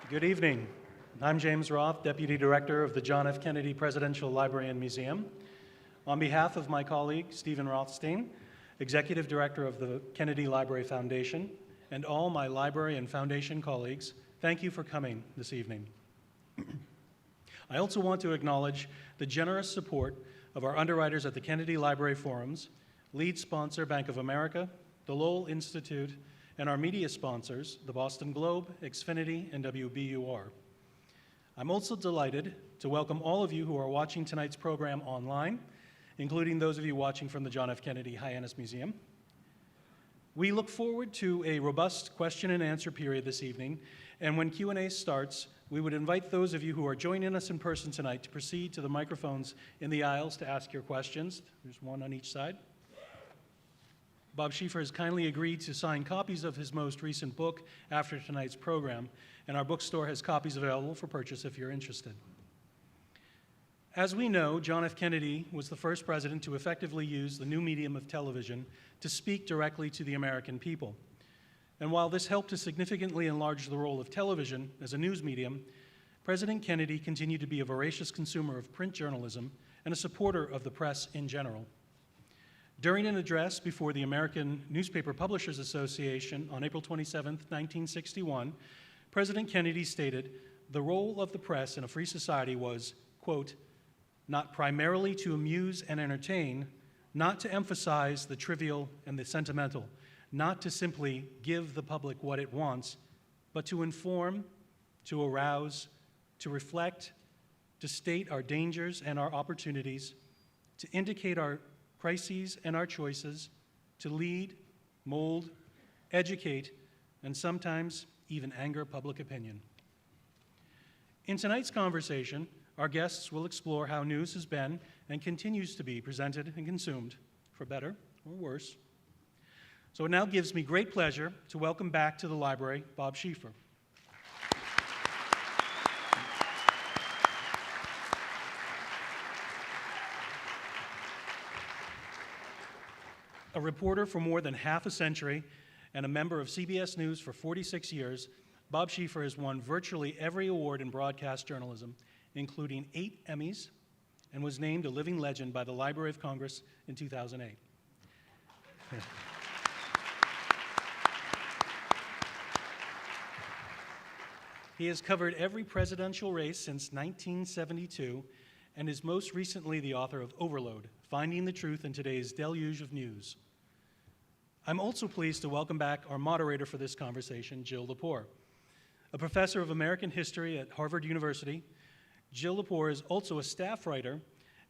Good evening. I'm James Roth, Deputy Director of the John F. Kennedy Presidential Library and Museum. On behalf of my colleague, Stephen Rothstein, Executive Director of the Kennedy Library Foundation, and all my library and foundation colleagues, thank you for coming this evening. I also want to acknowledge the generous support of our underwriters at the Kennedy Library Forums, lead sponsor Bank of America, the Lowell Institute, and our media sponsors, the Boston Globe, Xfinity, and WBUR. I'm also delighted to welcome all of you who are watching tonight's program online, including those of you watching from the John F. Kennedy Hyannis Museum. We look forward to a robust question and answer period this evening, and when Q&A starts, we would invite those of you who are joining us in person tonight to proceed to the microphones in the aisles to ask your questions. There's one on each side. Bob Schieffer has kindly agreed to sign copies of his most recent book after tonight's program, and our bookstore has copies available for purchase if you're interested. As we know, John F. Kennedy was the first president to effectively use the new medium of television to speak directly to the American people. And while this helped to significantly enlarge the role of television as a news medium, President Kennedy continued to be a voracious consumer of print journalism and a supporter of the press in general. During an address before the American Newspaper Publishers Association on April 27, 1961, President Kennedy stated, "The role of the press in a free society was, quote, not primarily to amuse and entertain, not to emphasize the trivial and the sentimental, not to simply give the public what it wants, but to inform, to arouse, to reflect, to state our dangers and our opportunities, to indicate our crises and our choices, to lead, mold, educate, and sometimes even anger public opinion." In tonight's conversation, our guests will explore how news has been and continues to be presented and consumed, for better or worse. So it now gives me great pleasure to welcome back to the library Bob Schieffer. A reporter for more than half a century and a member of CBS News for 46 years, Bob Schieffer has won virtually every award in broadcast journalism, including 8 Emmys, and was named a living legend by the Library of Congress in 2008. He has covered every presidential race since 1972 and is most recently the author of Overload, Finding the Truth in Today's Deluge of News. I'm also pleased to welcome back our moderator for this conversation, Jill Lepore. A professor of American history at Harvard University, Jill Lepore is also a staff writer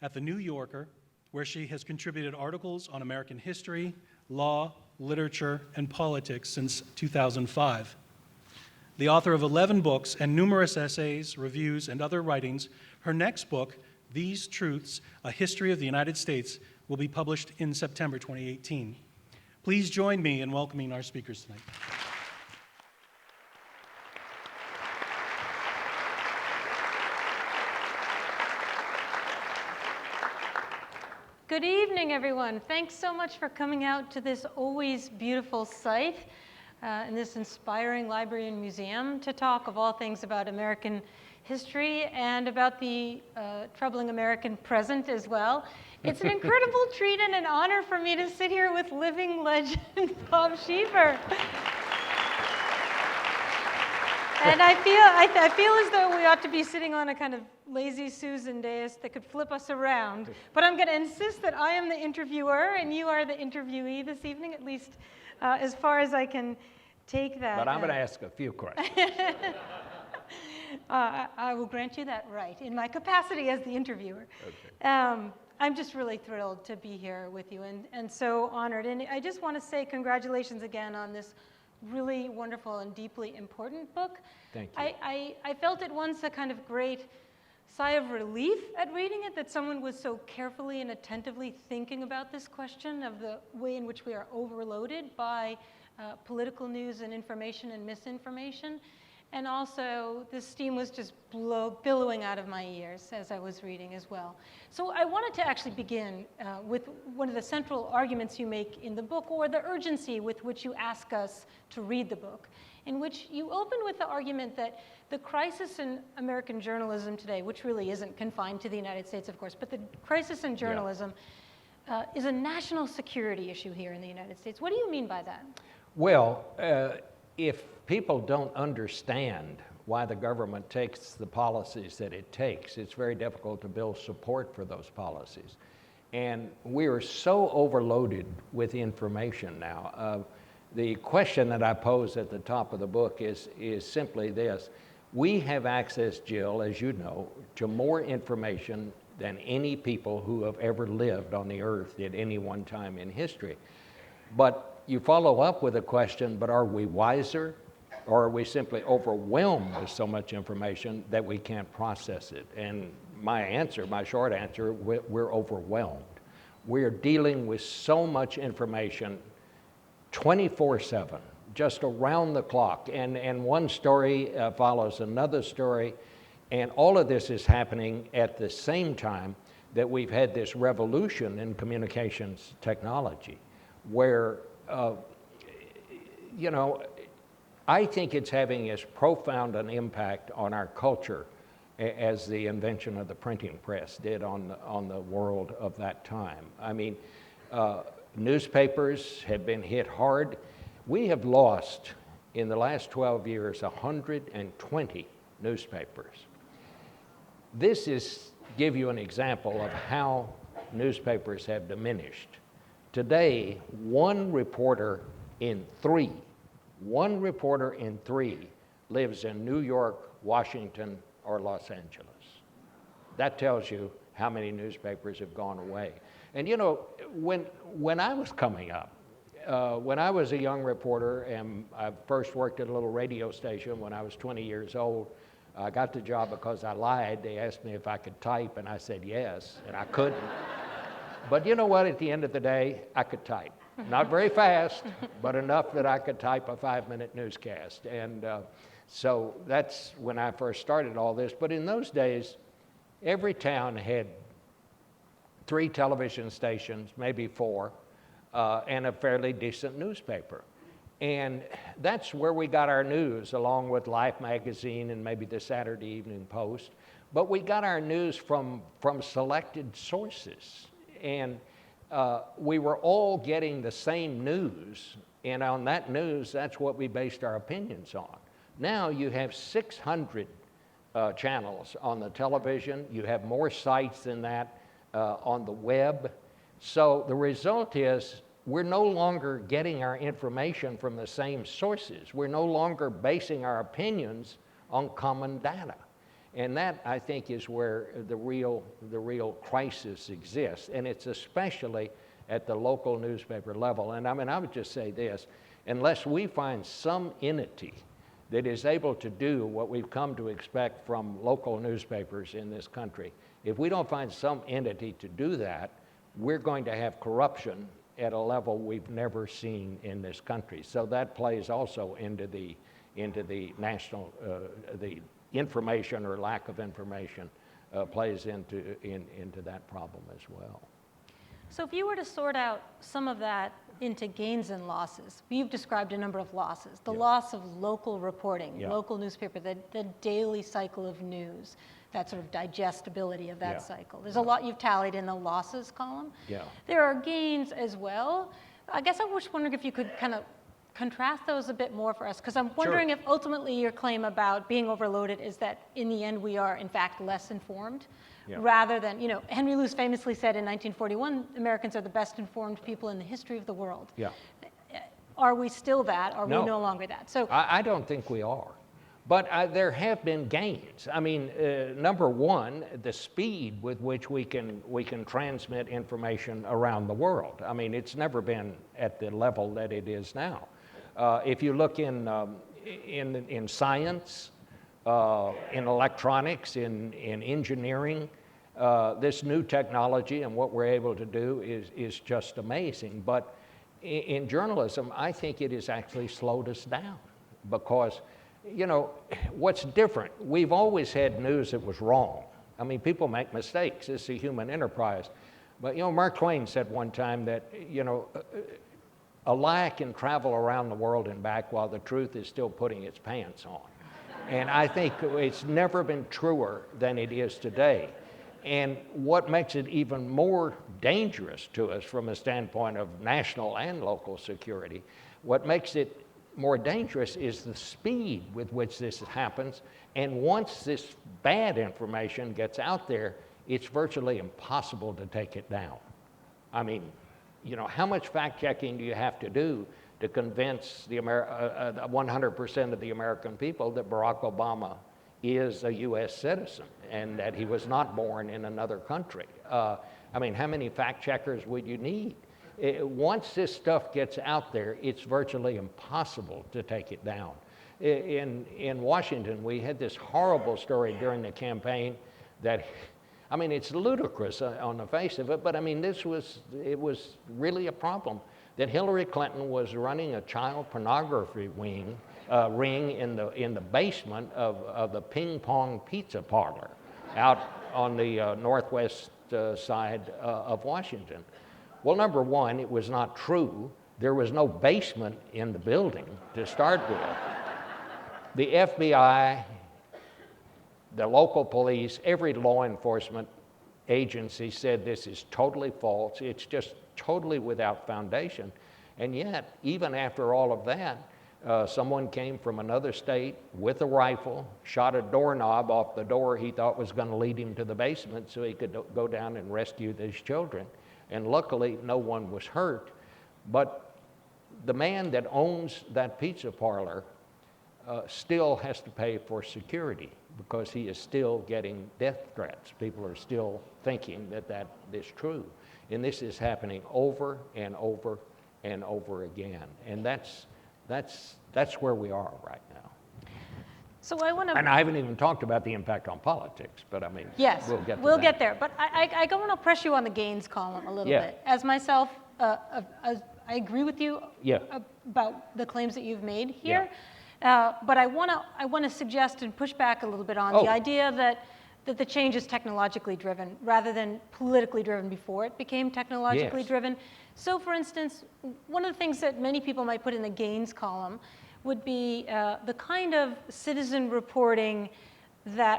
at The New Yorker, where she has contributed articles on American history, law, literature, and politics since 2005. The author of 11 books and numerous essays, reviews, and other writings, her next book, These Truths, A History of the United States, will be published in September 2018. Please join me in welcoming our speakers tonight. Good evening, everyone. Thanks so much for coming out to this always beautiful site in this inspiring library and museum to talk of all things about American history and about the troubling American present as well. It's an incredible treat and an honor for me to sit here with living legend Bob Schieffer. And I feel as though we ought to be sitting on a kind of lazy Susan dais that could flip us around. But I'm going to insist that I am the interviewer and you are the interviewee this evening, at least as far as I can take that. But I'm going to ask a few questions. I will grant you that right in my capacity as the interviewer. Okay. I'm just really thrilled to be here with you and so honored. And I just want to say congratulations again on this really wonderful and deeply important book. Thank you. I felt at once a kind of great sigh of relief at reading it, that someone was so carefully and attentively thinking about this question of the way in which we are overloaded by political news and information and misinformation. And also, the steam was just billowing out of my ears as I was reading as well. So I wanted to actually begin with one of the central arguments you make in the book, or the urgency with which you ask us to read the book. in which you open with the argument that the crisis in American journalism today, which really isn't confined to the United States, of course, but the crisis in journalism is a national security issue here in the United States. What do you mean by that? Well, if people don't understand why the government takes the policies that it takes, it's very difficult to build support for those policies. And we are so overloaded with information now. The question that I pose at the top of the book is simply this. We have access, Jill, as you know, to more information than any people who have ever lived on the earth at any one time in history. But you follow up with a question, but are we wiser, or are we simply overwhelmed with so much information that we can't process it? And my answer, my short answer, we're overwhelmed. We're dealing with so much information 24/7, just around the clock. And one story follows another story. And all of this is happening at the same time that we've had this revolution in communications technology, where, I think it's having as profound an impact on our culture as the invention of the printing press did on the world of that time. I mean, newspapers have been hit hard. We have lost, in the last 12 years, 120 newspapers. This is give you an example of how newspapers have diminished. Today, one reporter in three lives in New York, Washington, or Los Angeles. That tells you how many newspapers have gone away. And when I was coming up, when I was a young reporter, and I first worked at a little radio station when I was 20 years old, I got the job because I lied. They asked me if I could type, and I said yes, and I couldn't. But you know what? At the end of the day, I could type. Not very fast, but enough that I could type a 5-minute newscast. And so that's when I first started all this. But in those days, every town had 3 television stations, maybe 4, and a fairly decent newspaper. And that's where we got our news, along with Life magazine and maybe the Saturday Evening Post. But we got our news from selected sources. And we were all getting the same news. And on that news, that's what we based our opinions on. Now you have 600 channels on the television. You have more sites than that on the web. So the result is, we're no longer getting our information from the same sources. We're no longer basing our opinions on common data. And that, I think, is where the real crisis exists. And it's especially at the local newspaper level. And I mean, I would just say this, unless we find some entity that is able to do what we've come to expect from local newspapers in this country, if we don't find some entity to do that, we're going to have corruption at a level we've never seen in this country. So that plays also into the national, the information or lack of information plays into that problem as well. So if you were to sort out some of that into gains and losses, you've described a number of losses. The loss of local reporting, local newspaper, the daily cycle of news, that sort of digestibility of that cycle. There's a lot you've tallied in the losses column. There are gains as well. I guess I was wondering if you could kind of contrast those a bit more for us, because I'm wondering if ultimately your claim about being overloaded is that in the end we are in fact less informed, rather than, Henry Luce famously said in 1941, Americans are the best informed people in the history of the world. Are we still that? Are we no longer that? So I don't think we are. But there have been gains. I mean, number one, the speed with which we can transmit information around the world. I mean, it's never been at the level that it is now. If you look in science, in electronics, in engineering, this new technology and what we're able to do is just amazing. But in journalism, I think it has actually slowed us down because, what's different? We've always had news that was wrong. I mean, people make mistakes. It's a human enterprise. But, Mark Twain said one time that, a lie can travel around the world and back while the truth is still putting its pants on. And I think it's never been truer than it is today. And what makes it even more dangerous to us from a standpoint of national and local security, what makes it more dangerous is the speed with which this happens. And once this bad information gets out there, it's virtually impossible to take it down. I mean, you know, how much fact-checking do you have to do to convince the 100% of the American people that Barack Obama is a U.S. citizen and that he was not born in another country? I mean, how many fact-checkers would you need? Once this stuff gets out there, it's virtually impossible to take it down. In Washington, we had this horrible story during the campaign that, I mean, it's ludicrous on the face of it, but I mean, it was really a problem, that Hillary Clinton was running a child pornography ring in the basement of the Ping Pong Pizza Parlor out on the northwest side of Washington. Well, number one, it was not true. There was no basement in the building to start with. The FBI, the local police, every law enforcement agency said this is totally false. It's just totally without foundation. And yet, even after all of that, someone came from another state with a rifle, shot a doorknob off the door he thought was going to lead him to the basement so he could go down and rescue these children. And luckily, no one was hurt. But the man that owns that pizza parlor still has to pay for security because he is still getting death threats. People are still thinking that that is true. And this is happening over and over and over again. And that's where we are right now. So I want to... And I haven't even talked about the impact on politics, but I mean, yes, we'll get there. But I want to press you on the gains column a little Yeah. bit. As myself, I agree with you Yeah. about the claims that you've made here. But I want to suggest and push back a little bit on the idea that the change is technologically driven rather than politically driven before it became technologically Yes. driven. So for instance, one of the things that many people might put in the gains column would be the kind of citizen reporting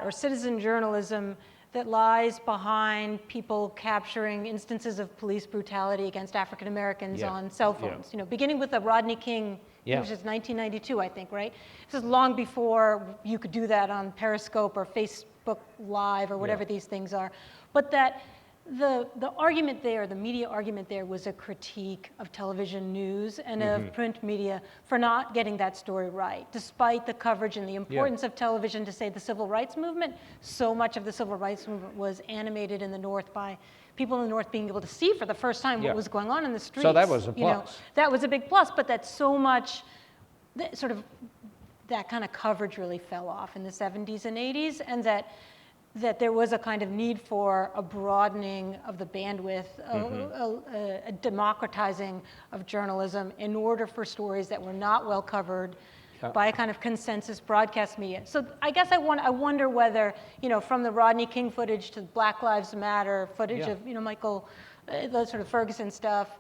or citizen journalism that lies behind people capturing instances of police brutality against African Americans on cell phones. You know, beginning with the Rodney King, which is 1992, I think, right? This is long before you could do that on Periscope or Facebook Live or whatever these things are. But that the argument there, the media argument there, was a critique of television news and of print media for not getting that story right, despite the coverage and the importance of television to say the civil rights movement. So much of the civil rights movement was animated in the North by people in the North being able to see for the first time what was going on in the streets. So that was a plus. You know, that was a big plus, but that so much, that kind of coverage really fell off in the 70s and 80s, and that there was a kind of need for a broadening of the bandwidth, a democratizing of journalism in order for stories that were not well covered by a kind of consensus broadcast media. So I guess I wonder whether, you know, from the Rodney King footage to Black Lives Matter footage of, you know, Michael, the sort of Ferguson stuff,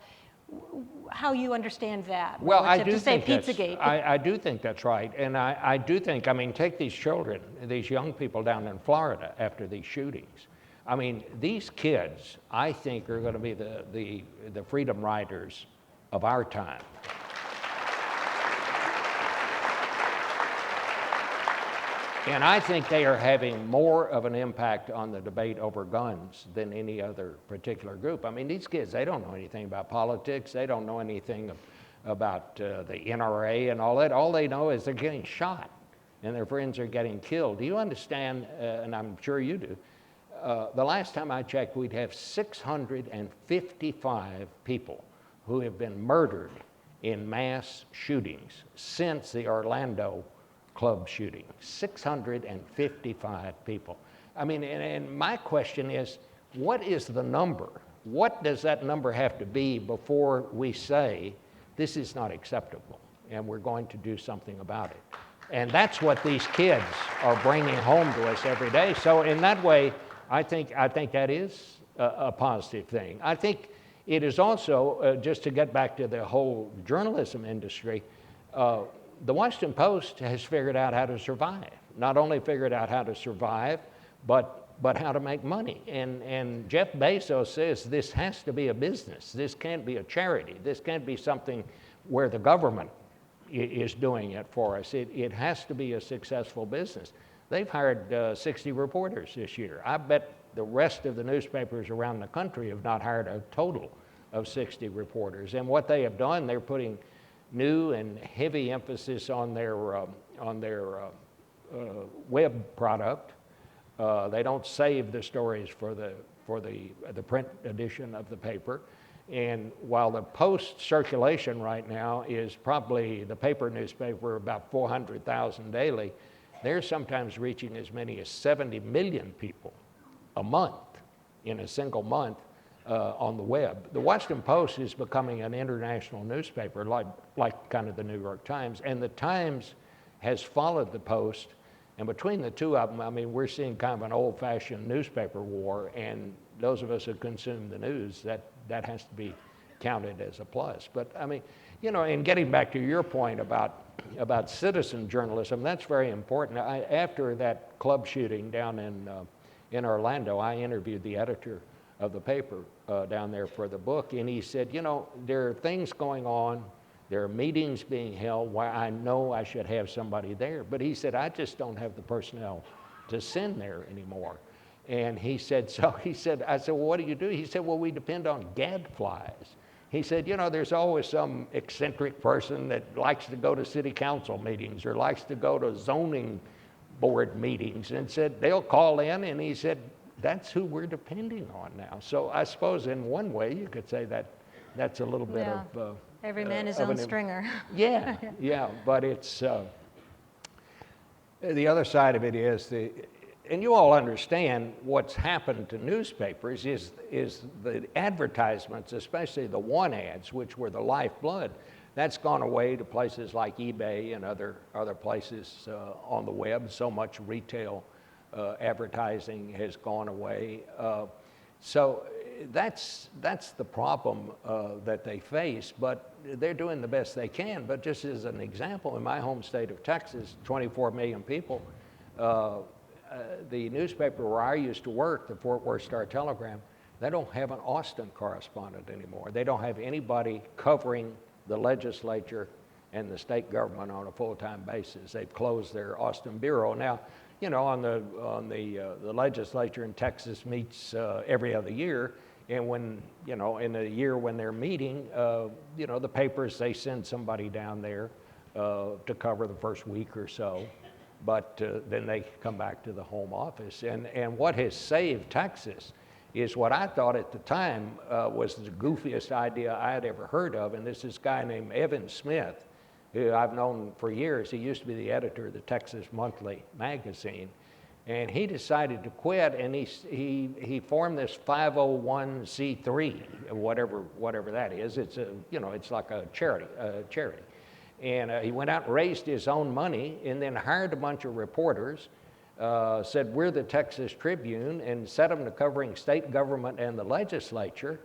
how you understand that. Well, I do to say think Pizzagate. I do think that's right. And I do think, I mean, take these children, these young people down in Florida after these shootings. I mean, these kids, I think, are going to be the freedom riders of our time. And I think they are having more of an impact on the debate over guns than any other particular group. I mean, these kids, they don't know anything about politics. They don't know anything about the NRA and all that. All they know is they're getting shot and their friends are getting killed. Do you understand, and I'm sure you do, the last time I checked, we'd have 655 people who have been murdered in mass shootings since the Orlando club shooting. 655 people. I mean, and my question is, what is the number? What does that number have to be before we say this is not acceptable and we're going to do something about it? And that's what these kids are bringing home to us every day. So in that way, I think that is a positive thing. I think It is also, just to get back to the whole journalism industry, the Washington Post has figured out how to survive. Not only figured out how to survive, but how to make money. And Jeff Bezos says this has to be a business. This can't be a charity. This can't be something where the government is doing it for us. It has to be a successful business. They've hired 60 reporters this year. I bet the rest of the newspapers around the country have not hired a total of 60 reporters. And what they have done, they're putting new and heavy emphasis on their web product. They don't save the stories for the print edition of the paper. And while the Post circulation right now is probably the paper newspaper about 400,000 daily, they're sometimes reaching as many as 70 million people a month in a single month on the web. The Washington Post is becoming an international newspaper like kind of the New York Times, and the Times has followed the Post. And between the two of them, I mean, we're seeing kind of an old-fashioned newspaper war, and those of us who consume the news, that has to be counted as a plus. But I mean, you know, and getting back to your point about citizen journalism, that's very important. After that club shooting down in Orlando, I interviewed the editor of the paper down there for the book, and he said, you know, there are things going on, there are meetings being held where I know I should have somebody there, but he said, I just don't have the personnel to send there anymore. And he said, I said, well, what do you do? He said, well, we depend on gadflies. He said, you know, there's always some eccentric person that likes to go to city council meetings or likes to go to zoning board meetings, and said, they'll call in, and he said, that's who we're depending on now. So I suppose in one way you could say that that's a little bit of... every man his own stringer. Yeah, yeah, but it's... the other side of it is and you all understand what's happened to newspapers is the advertisements, especially the one ads, which were the lifeblood, that's gone away to places like eBay and other places on the web. So much retail advertising has gone away. So that's the problem that they face, but they're doing the best they can. But just as an example, in my home state of Texas, 24 million people, the newspaper where I used to work, the Fort Worth Star-Telegram, they don't have an Austin correspondent anymore. They don't have anybody covering the legislature and the state government on a full-time basis. They've closed their Austin bureau. Now, you know, the legislature in Texas meets every other year, and when, you know, in a year when they're meeting, you know, the papers, they send somebody down there to cover the first week or so. But then they come back to the home office. And what has saved Texas is what I thought at the time was the goofiest idea I had ever heard of. And this is this guy named Evan Smith, who I've known for years. He used to be the editor of the Texas Monthly magazine. And he decided to quit, and he formed this 501c3, whatever that is. It's it's like a charity. And he went out and raised his own money and then hired a bunch of reporters, said, we're the Texas Tribune, and set them to covering state government and the legislature.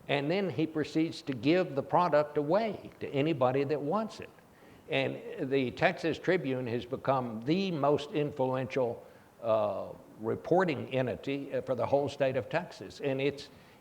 And then he proceeds to give the product away to anybody that wants it. And the Texas Tribune has become the most influential reporting entity for the whole state of Texas. And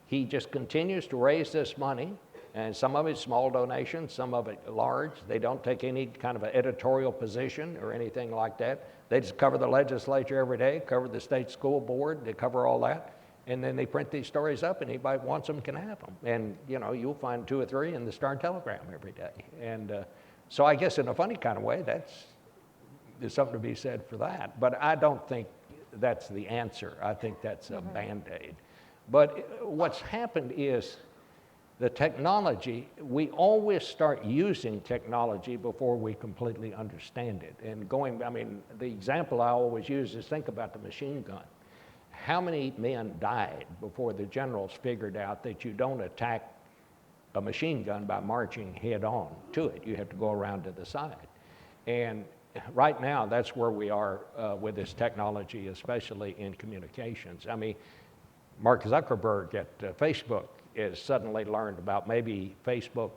he just continues to raise this money. And some of it's small donations, some of it large. They don't take any kind of an editorial position or anything like that. They just cover the legislature every day, cover the state school board, they cover all that. And then they print these stories up, and anybody who wants them can have them. And, you know, you'll find 2 or 3 in the Star-Telegram every day. And so I guess in a funny kind of way, there's something to be said for that. But I don't think that's the answer. I think that's a Band-Aid. But what's happened is, the technology, we always start using technology before we completely understand it. And the example I always use is think about the machine gun. How many men died before the generals figured out that you don't attack a machine gun by marching head on to it? You have to go around to the side. And right now, that's where we are with this technology, especially in communications. I mean, Mark Zuckerberg at Facebook is suddenly learned about maybe Facebook,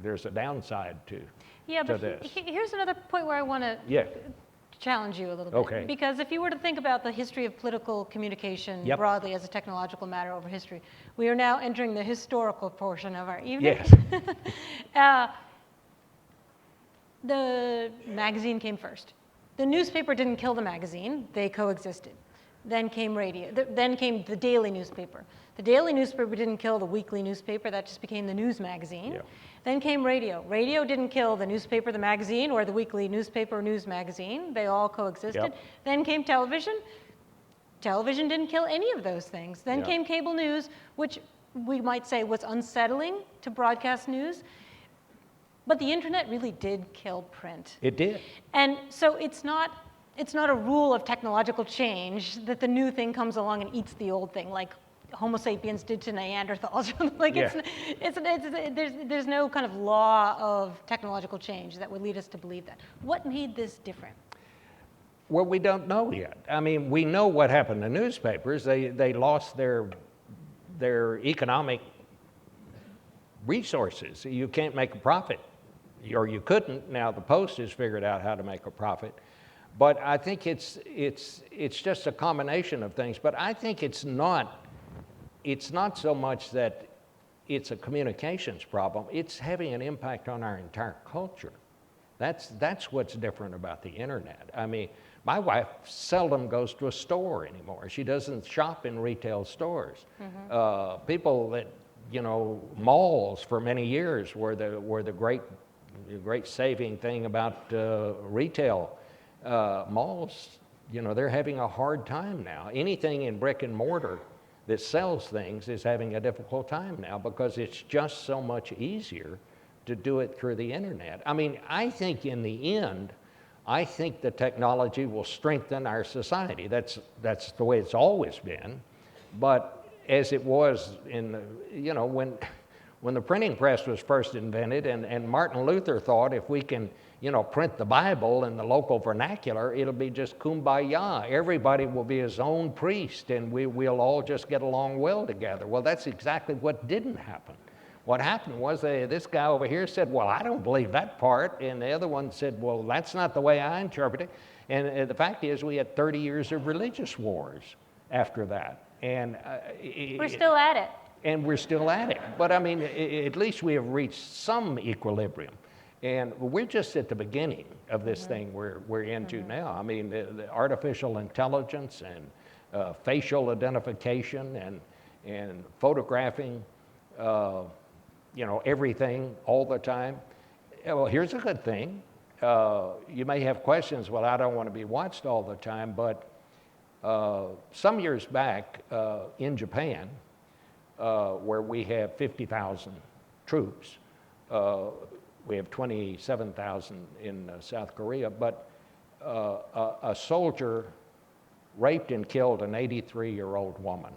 there's a downside to this. Here's another point where I want to Yeah. challenge you a little bit. Okay. Because if you were to think about the history of political communication Yep. broadly as a technological matter over history, we are now entering the historical portion of our evening. Yes. The magazine came first. The newspaper didn't kill the magazine, they coexisted. Then came radio, then came the daily newspaper. The daily newspaper didn't kill the weekly newspaper, that just became the news magazine. Yeah. Then came radio. Radio didn't kill the newspaper, the magazine, or the weekly newspaper or news magazine. They all coexisted. Yep. Then came television. Television didn't kill any of those things. Then Yeah. came cable news, which we might say was unsettling to broadcast news. But the internet really did kill print. It did. And so it's not a rule of technological change that the new thing comes along and eats the old thing, like Homo sapiens did to Neanderthals. Like Yeah. there's no kind of law of technological change that would lead us to believe that. What made this different? Well, we don't know yet. I mean, we know what happened to newspapers. They lost their economic resources. You can't make a profit, or you couldn't. Now the Post has figured out how to make a profit. But I think it's just a combination of things. But I think it's not so much that it's a communications problem. It's having an impact on our entire culture. That's what's different about the internet. I mean, my wife seldom goes to a store anymore. She doesn't shop in retail stores. Mm-hmm. People that, malls for many years were the great saving thing about retail. Malls, they're having a hard time now. Anything in brick and mortar that sells things is having a difficult time now because it's just so much easier to do it through the internet. I mean, I think in the end, the technology will strengthen our society. That's the way it's always been. But as it was when the printing press was first invented, and Martin Luther thought if we can, print the Bible in the local vernacular, it'll be just kumbaya. Everybody will be his own priest, and we'll all just get along well together. Well, that's exactly what didn't happen. What happened was this guy over here said, well, I don't believe that part, and the other one said, well, that's not the way I interpret it. And the fact is, we had 30 years of religious wars after that. And we're still at it. And we're still at it. But I mean, at least we have reached some equilibrium. And we're just at the beginning of this thing we're into now. I mean, the artificial intelligence and facial identification and photographing, everything all the time. Well, here's a good thing. You may have questions, well, I don't want to be watched all the time, but some years back in Japan, where we have 50,000 troops. We have 27,000 in South Korea, but a soldier raped and killed an 83-year-old woman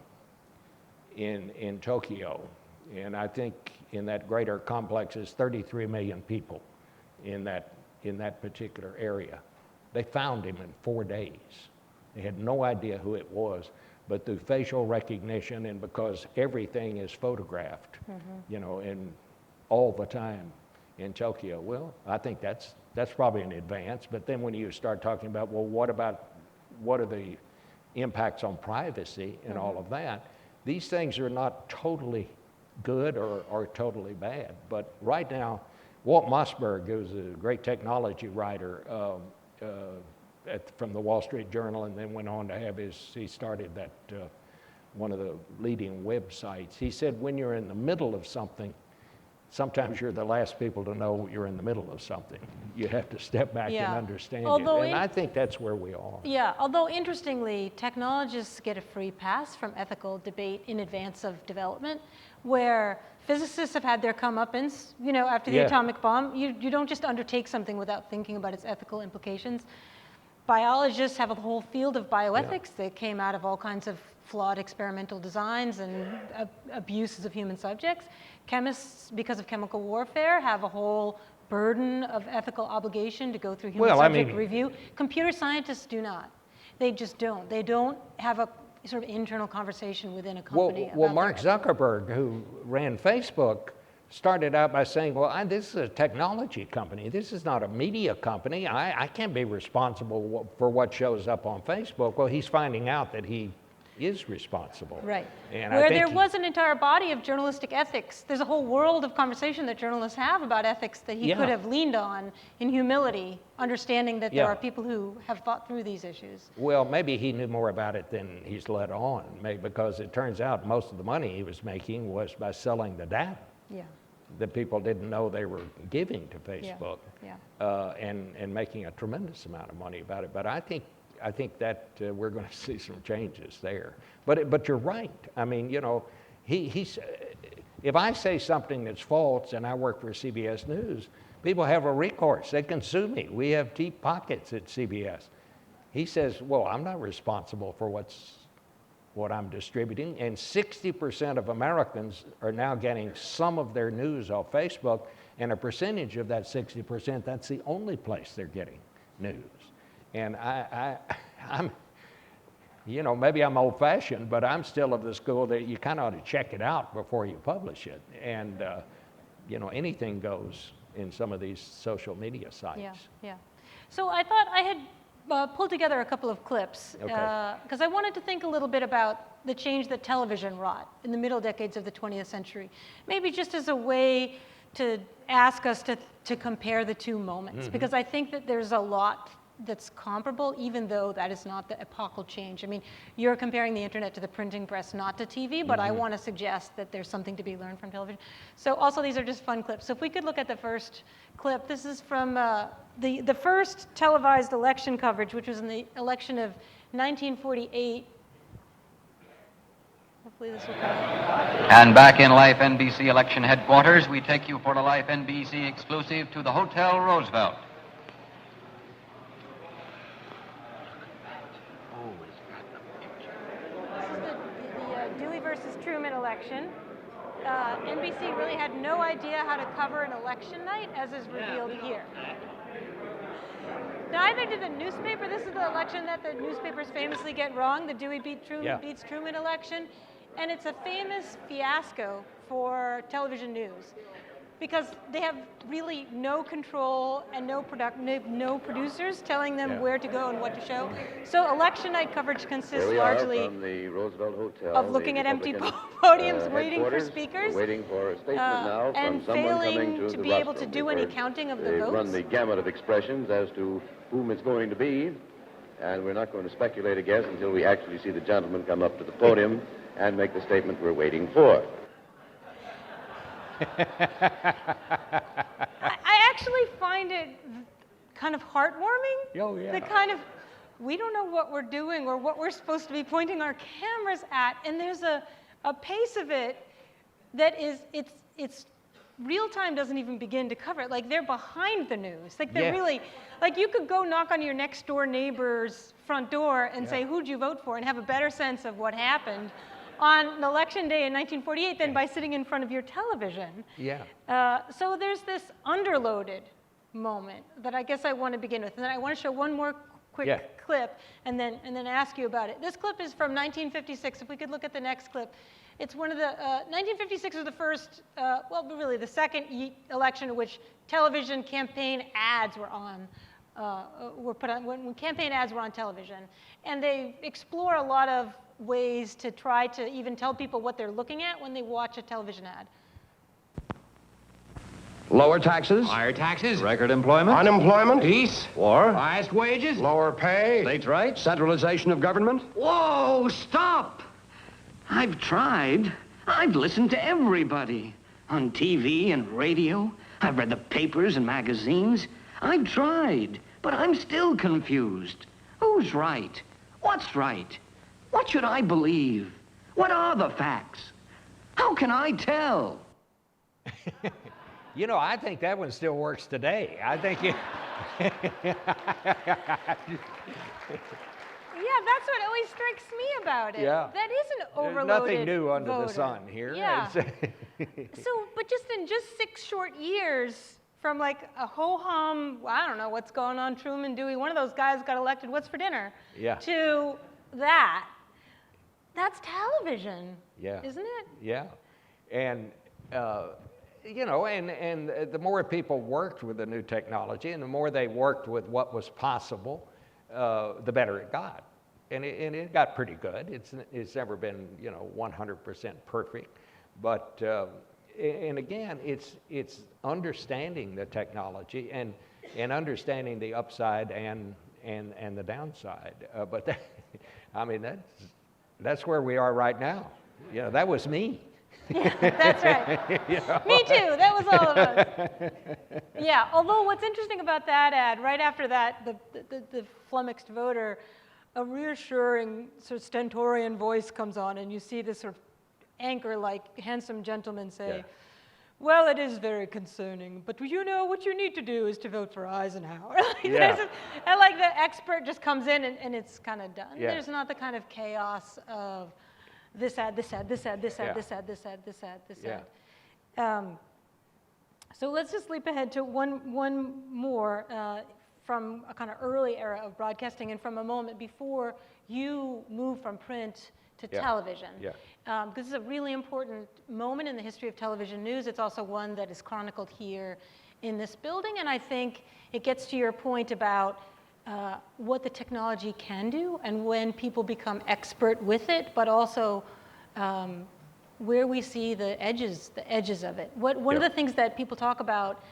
in Tokyo. And I think in that greater complex is 33 million people in that particular area. They found him in 4 days. They had no idea who it was. But through facial recognition and because everything is photographed, and all the time in Tokyo, well, I think that's probably an advance. But then when you start talking about, well, what are the impacts on privacy and all of that, these things are not totally good or totally bad. But right now, Walt Mossberg, who's a great technology writer, from the Wall Street Journal, and then went on to have he started that, one of the leading websites. He said, when you're in the middle of something, sometimes you're the last people to know you're in the middle of something. You have to step back and understand it. And I think that's where we are. Yeah, although interestingly, technologists get a free pass from ethical debate in advance of development, where physicists have had their comeuppance, after the atomic bomb. You don't just undertake something without thinking about its ethical implications. Biologists have a whole field of bioethics that came out of all kinds of flawed experimental designs and abuses of human subjects. Chemists, because of chemical warfare, have a whole burden of ethical obligation to go through human subject review. Computer scientists do not. They just don't. They don't have a sort of internal conversation within a company. Well, Mark Zuckerberg, ran Facebook started out by saying, well, this is a technology company. This is not a media company. I can't be responsible for what shows up on Facebook. Well, he's finding out that he is responsible. Right. And Where there was an entire body of journalistic ethics. There's a whole world of conversation that journalists have about ethics that he could have leaned on in humility, understanding that there are people who have thought through these issues. Well, maybe he knew more about it than he's let on, maybe because it turns out most of the money he was making was by selling the data. Yeah. That people didn't know they were giving to Facebook, and making a tremendous amount of money about it. But I think that we're going to see some changes there. But you're right. I mean, you know, he's if I say something that's false and I work for CBS News, people have a recourse. They can sue me. We have deep pockets at CBS. He says, well, I'm not responsible for what I'm distributing, and 60% of Americans are now getting some of their news off Facebook, and a percentage of that 60%, that's the only place they're getting news. And I'm, you know, maybe I'm old-fashioned, but I'm still of the school that you kind of ought to check it out before you publish it. And, you know, anything goes in some of these social media sites. Yeah. So I thought I had pulled together a couple of clips because I wanted to think a little bit about the change that television wrought in the middle decades of the 20th century, maybe just as a way to ask us to compare the two moments, because I think that there's a lot that's comparable, even though that is not the epochal change. I mean, you're comparing the internet to the printing press, not to TV, but I want to suggest that there's something to be learned from television. So also, these are just fun clips. So if we could look at the first clip, this is from the first televised election coverage, which was in the election of 1948. Hopefully this will come up. And back in Life NBC election headquarters, we take you for a Life NBC exclusive to the Hotel Roosevelt. Truman election. NBC really had no idea how to cover an election night, as is revealed here. Neither did the newspaper. This is the election that the newspapers famously get wrong, the Dewey beats Truman election. And it's a famous fiasco for television news because they have really no control and no producers telling them where to go and what to show. So election night coverage consists largely from the Roosevelt Hotel, of looking at empty podiums, waiting for speakers, waiting for a statement now from and someone coming failing to be able to do any counting of the votes. They run the gamut of expressions as to whom it's going to be, and we're not going to speculate, I guess, until we actually see the gentleman come up to the podium and make the statement we're waiting for. I actually find it kind of heartwarming. Oh, yeah. The kind of, we don't know what we're doing or what we're supposed to be pointing our cameras at, and there's a pace of it that is, it's real time doesn't even begin to cover it. Like they're behind the news. Like they're really, like you could go knock on your next door neighbor's front door and say, who'd you vote for, and have a better sense of what happened on election day in 1948 than by sitting in front of your television. So there's this underloaded moment that I guess I want to begin with. And then I want to show one more quick clip and then ask you about it. This clip is from 1956. If we could look at the next clip. It's one of the, 1956 was the first, well, really the second election in which television campaign ads were on. Were put on when campaign ads were on television. And they explore a lot of ways to try to even tell people what they're looking at when they watch a television ad. Lower taxes. Higher taxes. Record employment. Unemployment. Peace. War. Highest wages. Lower pay. States' rights. Centralization of government. Whoa, stop! I've tried. I've listened to everybody. On TV and radio. I've read the papers and magazines. I've tried, but I'm still confused. Who's right? What's right? What should I believe? What are the facts? How can I tell? You know, I think that one still works today. I think it... Yeah, that's what always strikes me about it. Yeah. That is an overloaded There's nothing new under voter. the sun here. Yeah. But just in 6 short years, from like a ho-hum, I don't know what's going on, Truman, Dewey, one of those guys got elected, what's for dinner? To that's television, isn't it? Yeah. And, you know, and the more people worked with the new technology and the more they worked with what was possible, the better it got. And it got pretty good. It's never been, you know, 100% perfect. But, and again, it's understanding the technology and understanding the upside and the downside. But that, I mean, that's where we are right now. You know, that was me. Yeah, that's right. You know? Me too. That was all of us. Yeah. Although what's interesting about that ad, right after that, the flummoxed voter, a reassuring sort of stentorian voice comes on, and you see this sort of anchor-like handsome gentleman say, Yeah. "Well, it is very concerning, but you know what you need to do is to vote for Eisenhower." Yeah. And like the expert just comes in and it's kind of done. Yeah. There's not the kind of chaos of this ad, this ad, this ad, this ad, Yeah. this ad, this ad, this ad, this Yeah. ad. So let's just leap ahead to one more from a kind of early era of broadcasting and from a moment before you moved from print to Yeah. television. Yeah. Because this is a really important moment in the history of television news. It's also one that is chronicled here in this building, and I think it gets to your point about what the technology can do and when people become expert with it, but also where we see the edges of it. One of Yeah. the things that people talk about,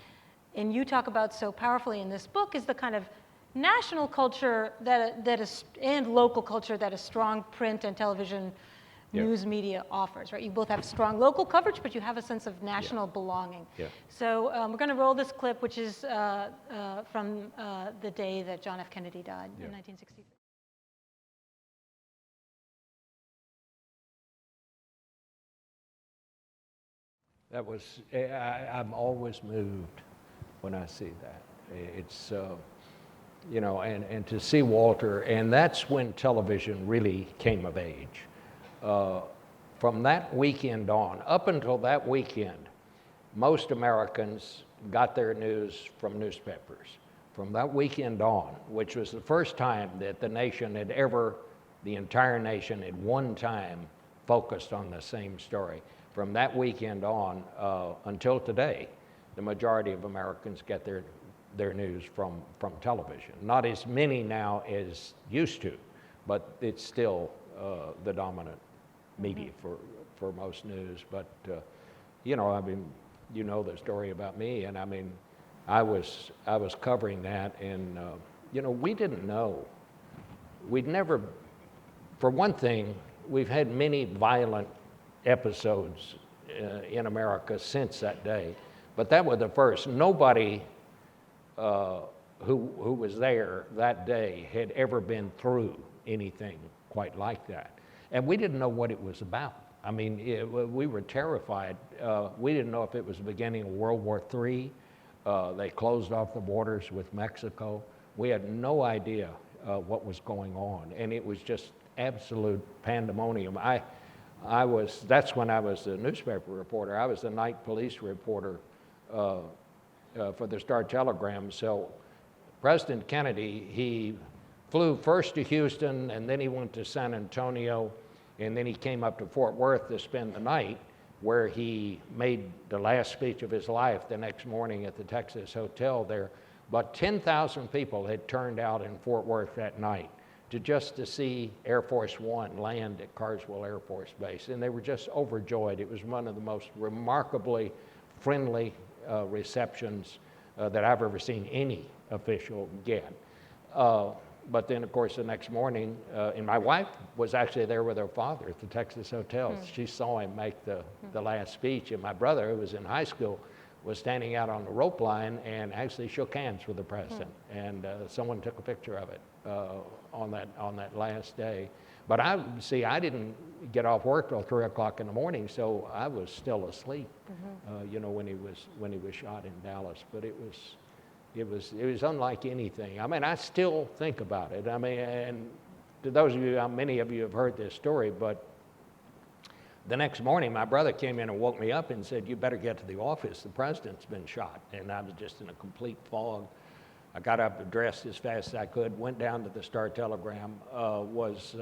and you talk about so powerfully in this book, is the kind of national culture that is, and local culture that a strong print and television Yeah. news media offers, right? You both have strong local coverage, but you have a sense of national belonging. Yeah. So we're going to roll this clip, which is from the day that John F. Kennedy died Yeah. in 1963. That was, I'm always moved when I see that. It's, you know, and to see Walter, and that's when television really came of age. From that weekend on, up until that weekend, most Americans got their news from newspapers. From that weekend on, which was the first time that the nation had ever, the entire nation at one time focused on the same story. From that weekend on until today, the majority of Americans get their news from television. Not as many now as used to, but it's still the dominant media for most news. But, you know, I mean, you know the story about me, and I mean, I was covering that, and, you know, we didn't know. We'd never, for one thing, we've had many violent episodes in America since that day, but that was the first. Nobody who was there that day had ever been through anything quite like that. And we didn't know what it was about. I mean, we were terrified. We didn't know if it was the beginning of World War III. They closed off the borders with Mexico. We had no idea what was going on, and it was just absolute pandemonium. That's when I was the newspaper reporter. I was the night police reporter for the Star-Telegram. So President Kennedy, he flew first to Houston, and then he went to San Antonio, and then he came up to Fort Worth to spend the night, where he made the last speech of his life the next morning at the Texas Hotel there. But 10,000 people had turned out in Fort Worth that night to see Air Force One land at Carswell Air Force Base, and they were just overjoyed. It was one of the most remarkably friendly receptions that I've ever seen any official get. But then, of course, the next morning, and my wife was actually there with her father at the Texas Hotel. She saw him make the last speech, and my brother, who was in high school, was standing out on the rope line and actually shook hands with the president. And someone took a picture of it on that last day. But I didn't get off work till 3 o'clock in the morning, so I was still asleep. You know, when he was shot in Dallas. But it was unlike anything. I mean, I still think about it. I mean, and to those of you, many of you have heard this story, but the next morning, my brother came in and woke me up and said, "You better get to the office. The president's been shot." And I was just in a complete fog. I got up, dressed as fast as I could, went down to the Star-Telegram, was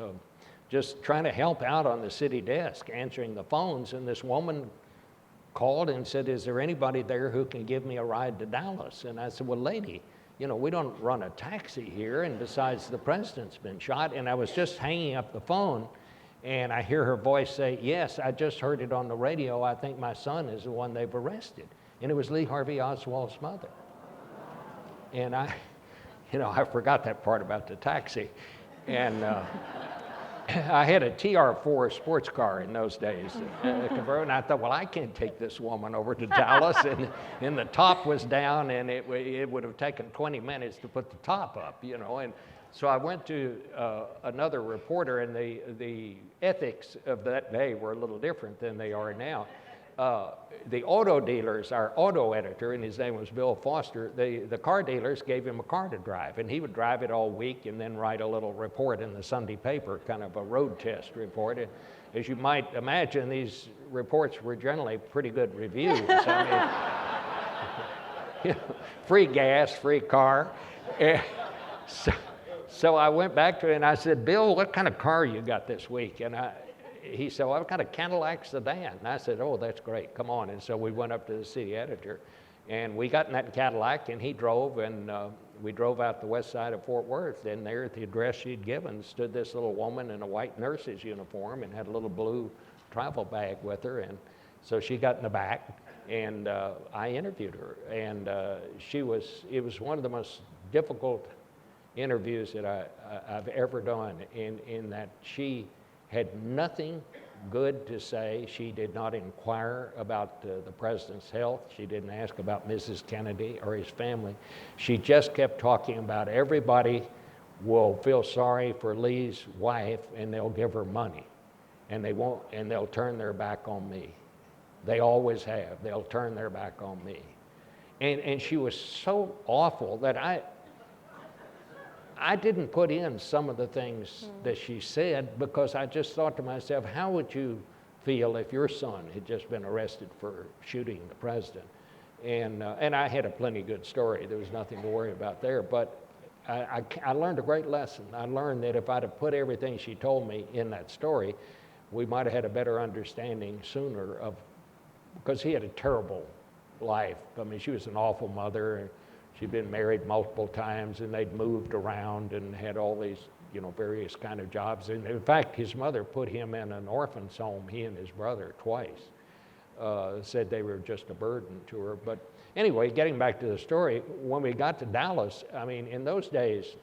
just trying to help out on the city desk, answering the phones, and this woman called and said, is there anybody there who can give me a ride to Dallas? And I said, well, lady, you know, we don't run a taxi here, and besides, the president's been shot. And I was just hanging up the phone, and I hear her voice say, yes, I just heard it on the radio. I think my son is the one they've arrested. And it was Lee Harvey Oswald's mother. And I forgot that part about the taxi. And I had a TR4 sports car in those days, and I thought, well, I can't take this woman over to Dallas, and the top was down, and it would have taken 20 minutes to put the top up, you know. And so I went to another reporter, and the ethics of that day were a little different than they are now. The auto dealers, our auto editor, and his name was Bill Foster, the car dealers gave him a car to drive, and he would drive it all week and then write a little report in the Sunday paper, kind of a road test report. And as you might imagine, these reports were generally pretty good reviews. I mean, free gas, free car. So I went back to him and I said, Bill, what kind of car you got this week? And he said, well, I've got a Cadillac sedan. And I said, oh, that's great, come on. And so we went up to the city editor, and we got in that Cadillac, and he drove, and we drove out the west side of Fort Worth. And there at the address she'd given stood this little woman in a white nurse's uniform and had a little blue travel bag with her. And so she got in the back, and I interviewed her. And it was one of the most difficult interviews that I've ever done, in that she had nothing good to say. She did not inquire about the president's health. She didn't ask about Mrs. Kennedy or his family. She just kept talking about everybody will feel sorry for Lee's wife and they'll give her money, and they won't, and they'll turn their back on me. They always have. They'll turn their back on me. And she was so awful that I didn't put in some of the things that she said, because I just thought to myself, how would you feel if your son had just been arrested for shooting the president? And I had a plenty good story. There was nothing to worry about there. But I learned a great lesson. I learned that if I'd have put everything she told me in that story, we might have had a better understanding sooner of, because he had a terrible life. I mean, she was an awful mother. She'd been married multiple times, and they'd moved around and had all these, various kind of jobs. And in fact, his mother put him in an orphan's home, he and his brother, twice. Said they were just a burden to her. But anyway, getting back to the story, when we got to Dallas, I mean, in those days,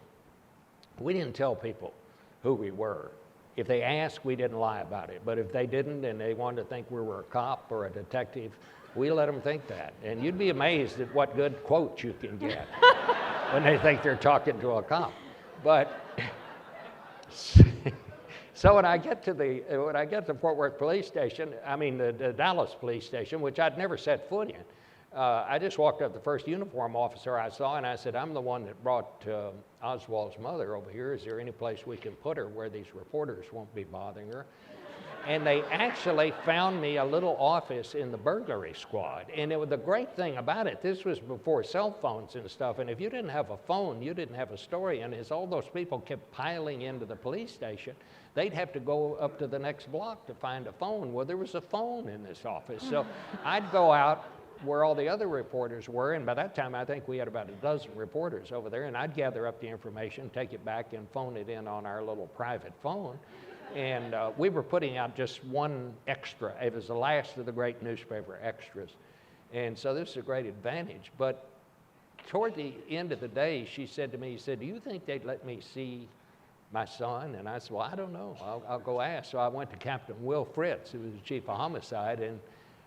we didn't tell people who we were. If they asked, we didn't lie about it. But if they didn't, and they wanted to think we were a cop or a detective, we let them think that. And you'd be amazed at what good quotes you can get when they think they're talking to a cop. But so when I get to Fort Worth Police Station, I mean the Dallas Police Station, which I'd never set foot in, I just walked up to the first uniform officer I saw, and I said, I'm the one that brought Oswald's mother over here. Is there any place we can put her where these reporters won't be bothering her? And they actually found me a little office in the burglary squad. And the great thing about it, this was before cell phones and stuff, and if you didn't have a phone, you didn't have a story. And as all those people kept piling into the police station, they'd have to go up to the next block to find a phone. Well, there was a phone in this office. So I'd go out where all the other reporters were, and by that time I think we had about a dozen reporters over there, and I'd gather up the information, take it back, and phone it in on our little private phone. And we were putting out just one extra. It was the last of the great newspaper extras. And so this is a great advantage. But toward the end of the day, she said to me, do you think they'd let me see my son? And I said, well, I don't know. I'll go ask. So I went to Captain Will Fritz, who was the chief of homicide, and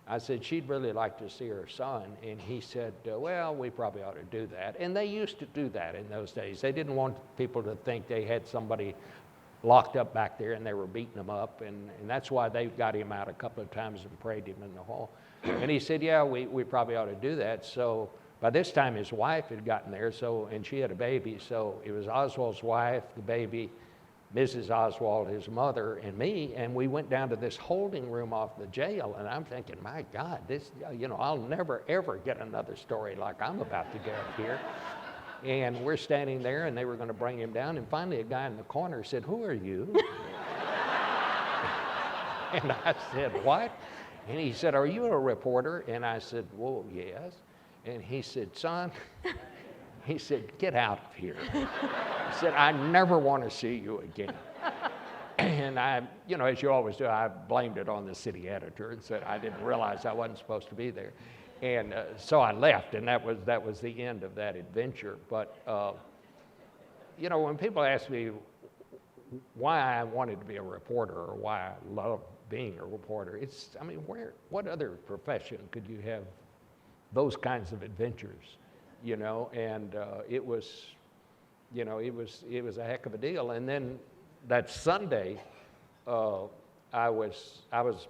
I said, she'd really like to see her son. And he said, well, we probably ought to do that. And they used to do that in those days. They didn't want people to think they had somebody locked up back there and they were beating him up, and that's why they got him out a couple of times and prayed him in the hall. And he said, yeah, we probably ought to do that. So by this time his wife had gotten there, and she had a baby, so it was Oswald's wife, the baby, Mrs. Oswald, his mother, and me, and we went down to this holding room off the jail, and I'm thinking, my God, this, I'll never ever get another story like I'm about to get here. And we're standing there, and they were going to bring him down. And finally, a guy in the corner said, who are you? And I said, what? And he said, "Are you a reporter?" And I said, "Well, yes." And he said, "Son," he said, "get out of here." He said, "I never want to see you again." And I, you know, as you always do, I blamed it on the city editor and said I didn't realize I wasn't supposed to be there. And so I left, and that was the end of that adventure. But, you know, when people ask me why I wanted to be a reporter or why I love being a reporter, it's, I mean, what other profession could you have those kinds of adventures, you know? And it was, you know, it was a heck of a deal. And then that Sunday, I was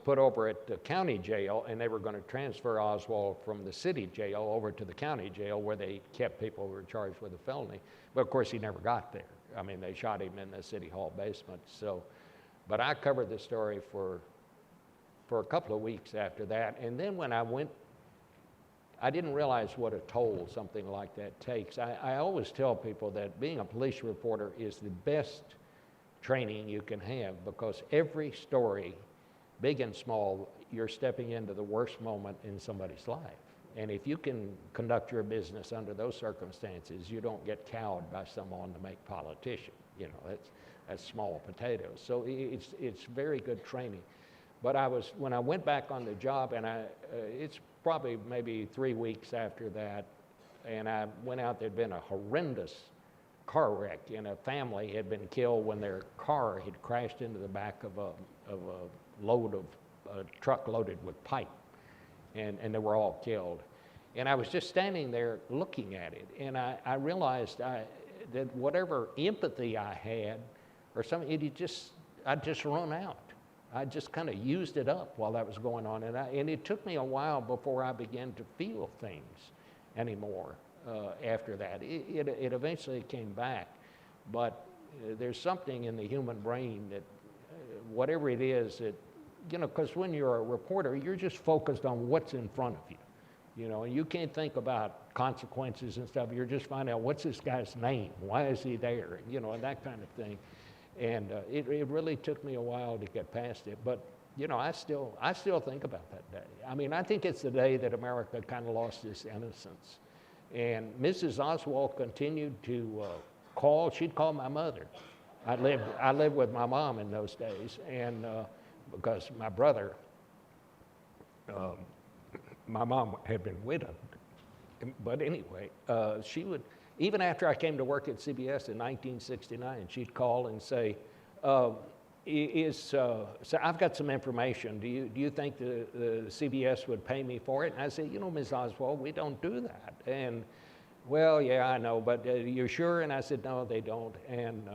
put over at the county jail, and they were going to transfer Oswald from the city jail over to the county jail where they kept people who were charged with a felony. But of course, he never got there. I mean, they shot him in the city hall basement. So, but I covered the story for a couple of weeks after that. And then when I went, I didn't realize what a toll something like that takes. I always tell people that being a police reporter is the best training you can have, because every story, big and small, you're stepping into the worst moment in somebody's life. And if you can conduct your business under those circumstances, you don't get cowed by someone to make politician. You know, that's small potatoes. So it's very good training. But when I went back on the job, and it's probably maybe 3 weeks after that, and I went out, there'd been a horrendous car wreck, and a family had been killed when their car had crashed into the back of a truck loaded with pipe, and they were all killed. And I was just standing there looking at it, and I realized that whatever empathy I had or something, I'd just run out. I just kind of used it up while that was going on, and it took me a while before I began to feel things anymore. After that, it eventually came back, but there's something in the human brain that, whatever it is, that, you know, because when you're a reporter, you're just focused on what's in front of you, you know, and you can't think about consequences and stuff. You're just finding out, what's this guy's name? Why is he there? You know, and that kind of thing. And it really took me a while to get past it, but you know, I still think about that day. I mean, I think it's the day that America kind of lost its innocence. And Mrs. Oswald continued to call. She'd call my mother. I lived with my mom in those days, and because my brother, my mom had been widowed. But anyway, she would, even after I came to work at CBS in 1969, she'd call and say, so I've got some information. Do you think the CBS would pay me for it? And I said, you know, Ms. Oswald, we don't do that. And, well, yeah, I know, but you're sure? And I said, no, they don't. And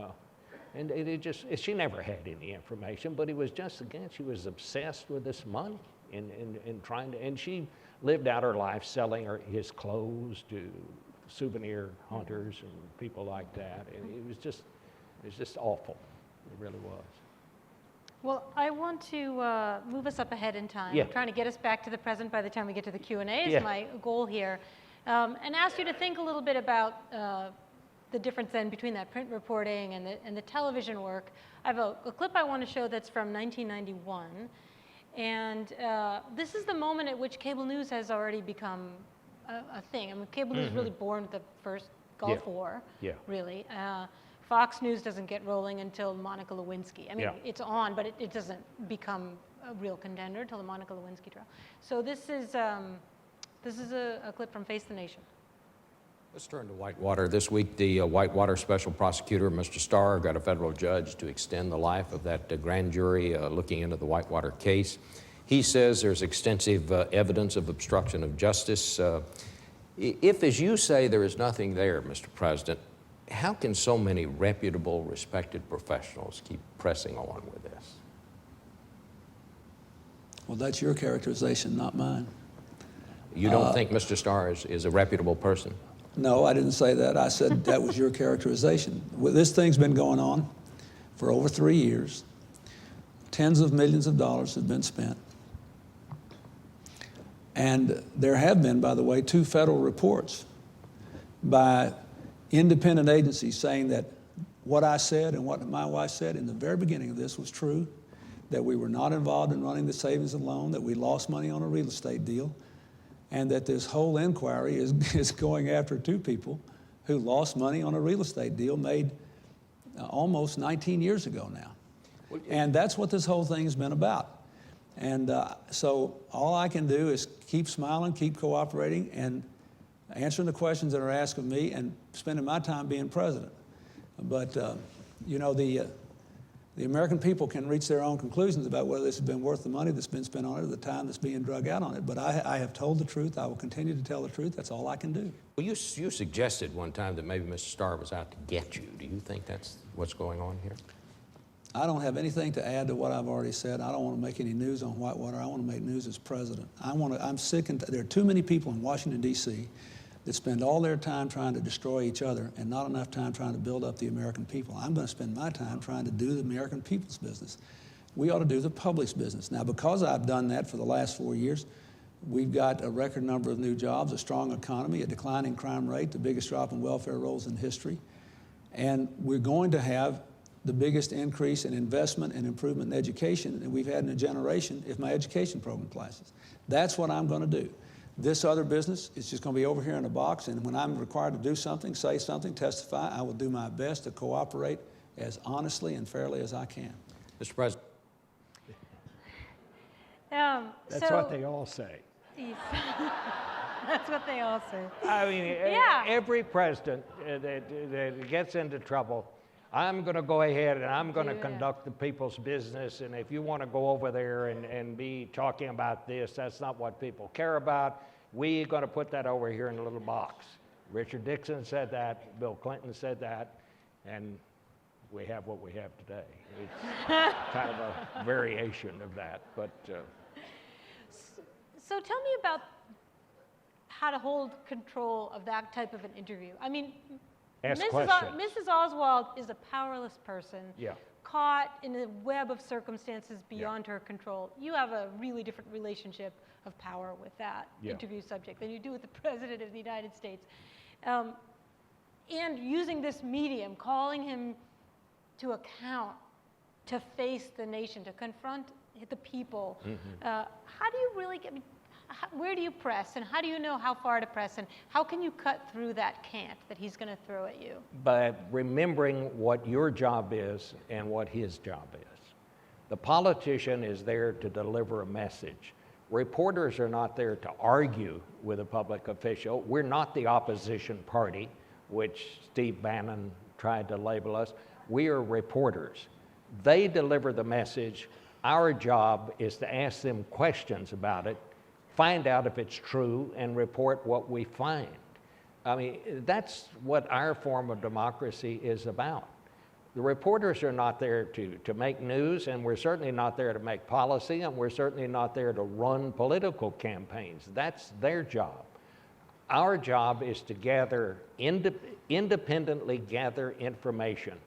she never had any information, but it was just, again, she was obsessed with this money and trying to, and she lived out her life selling his clothes to souvenir hunters and people like that. And it was just awful. It really was. Well, I want to move us up ahead in time. Yeah. I'm trying to get us back to the present by the time we get to the Q&A is Yeah. my goal here. And ask you to think a little bit about the difference then between that print reporting and the television work. I have a clip I want to show that's from 1991. And this is the moment at which cable news has already become a thing. I mean, cable news really born with the first Gulf War, really. Fox News doesn't get rolling until Monica Lewinsky. I mean, it's on, but it doesn't become a real contender until the Monica Lewinsky trial. So this is a clip from Face the Nation. Let's turn to Whitewater. This week, the Whitewater Special Prosecutor, Mr. Starr, got a federal judge to extend the life of that grand jury looking into the Whitewater case. He says there's extensive evidence of obstruction of justice. If, as you say, there is nothing there, Mr. President, how can so many reputable, respected professionals keep pressing on with this? Well, that's your characterization, not mine. You don't think Mr. Starr is a reputable person? No, I didn't say that. I said that was your characterization. Well, this thing's been going on for over 3 years. Tens of millions of dollars have been spent. And there have been, by the way, 2 federal reports by independent agencies saying that what I said and what my wife said in the very beginning of this was true, that we were not involved in running the savings and loan, that we lost money on a real estate deal, and that this whole inquiry is going after two people who lost money on a real estate deal made almost 19 years ago now. And that's what this whole thing has been about. And so all I can do is keep smiling, keep cooperating, and answering the questions that are asked of me and spending my time being president. But, you know, the American people can reach their own conclusions about whether this has been worth the money that's been spent on it or the time that's being drug out on it. But I have told the truth. I will continue to tell the truth. That's all I can do. Well, you suggested one time that maybe Mr. Starr was out to get you. Do you think that's what's going on here? I don't have anything to add to what I've already said. I don't want to make any news on Whitewater. I want to make news as president. I'm sick and there are too many people in Washington, D.C. that spend all their time trying to destroy each other and not enough time trying to build up the American people. I'm going to spend my time trying to do the American people's business. We ought to do the public's business. Now, because I've done that for the last 4 years, we've got a record number of new jobs, a strong economy, a declining crime rate, the biggest drop in welfare rolls in history. And we're going to have the biggest increase in investment and improvement in education that we've had in a generation if my education program passes. That's what I'm going to do. This other business is just going to be over here in a box, and when I'm required to do something, say something, testify, I will do my best to cooperate as honestly and fairly as I can. Mr. President. That's what they all say. That's what they all say. I mean, Yeah. every president that gets into trouble, I'm going to go ahead and I'm going to conduct the people's business, and if you want to go over there and be talking about this, that's not what people care about. We're going to put that over here in a little box. Richard Nixon said that, Bill Clinton said that, and we have what we have today. It's kind of a variation of that, but... So tell me about how to hold control of that type of an interview. I mean, Mrs. Oswald is a powerless person, caught in a web of circumstances beyond her control. You have a really different relationship of power with that interview subject than you do with the President of the United States. And using this medium, calling him to account, to face the nation, to confront the people. How do you really get... where do you press, and how do you know how far to press, and how can you cut through that cant that he's going to throw at you? By remembering what your job is and what his job is. The politician is there to deliver a message. Reporters are not there to argue with a public official. We're not the opposition party, which Steve Bannon tried to label us. We are reporters. They deliver the message. Our job is to ask them questions about it, find out if it's true, and report what we find. I mean, that's what our form of democracy is about. The reporters are not there to make news, and we're certainly not there to make policy, and we're certainly not there to run political campaigns. That's their job. Our job is to gather, independently gather information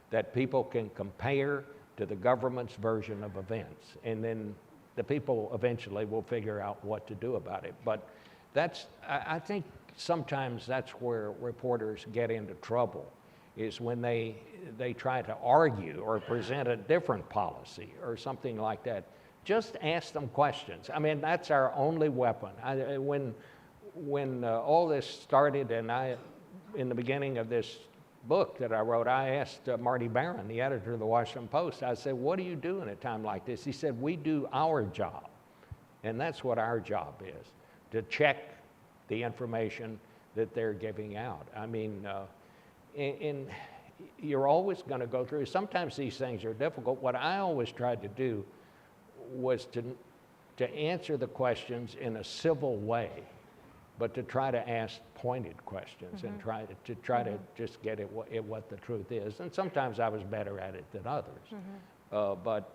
that people can compare to the government's version of events, and then the people eventually will figure out what to do about it. But that's, I think sometimes that's where reporters get into trouble, is when they try to argue or present a different policy or something like that. Just ask them questions. I mean, that's our only weapon. When all this started, and in the beginning of this book that I wrote, I asked Marty Barron, the editor of the Washington Post, I said, what do you do in a time like this? He said, we do our job. And that's what our job is, to check the information that they're giving out. I mean, and you're always going to go through, sometimes these things are difficult. What I always tried to do was to answer the questions in a civil way, but to try to ask pointed questions and try to just get at what the truth is. And sometimes I was better at it than others. But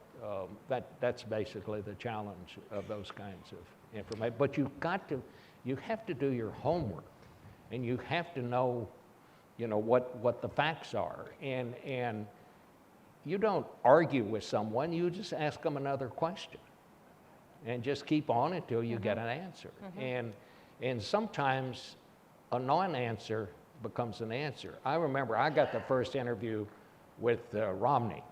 that's basically the challenge of those kinds of information. But you have to do your homework, and you have to know, what the facts are. And you don't argue with someone, you just ask them another question. And just keep on until you get an answer. And sometimes a non-answer becomes an answer. I remember I got the first interview with Romney,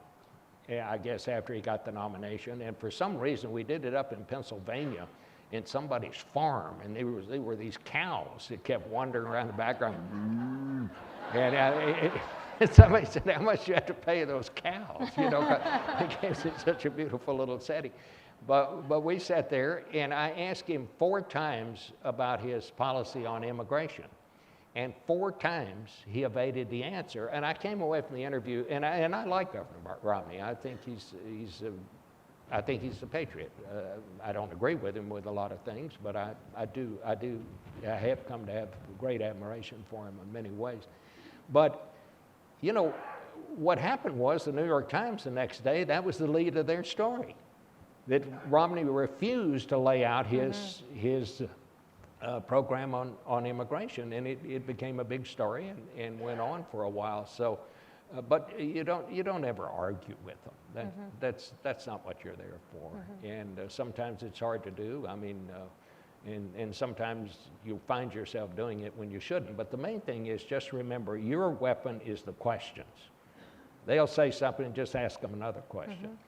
I guess after he got the nomination. And for some reason, we did it up in Pennsylvania in somebody's farm, and they were these cows that kept wandering around the background. And somebody said, how much do you have to pay those cows? You know, because it's such a beautiful little setting. But we sat there, and I asked him 4 times about his policy on immigration. And 4 times he evaded the answer. And I came away from the interview, and I like Governor Romney. I think he's a patriot. I don't agree with him with a lot of things, but I have come to have great admiration for him in many ways. But, you know, what happened was the New York Times the next day, that was the lead of their story, that Romney refused to lay out his program on immigration, and it became a big story and went on for a while. So, but you don't ever argue with them. That's not what you're there for. And sometimes it's hard to do. I mean, and sometimes you find yourself doing it when you shouldn't. But the main thing is just remember, your weapon is the questions. They'll say something, just ask them another question.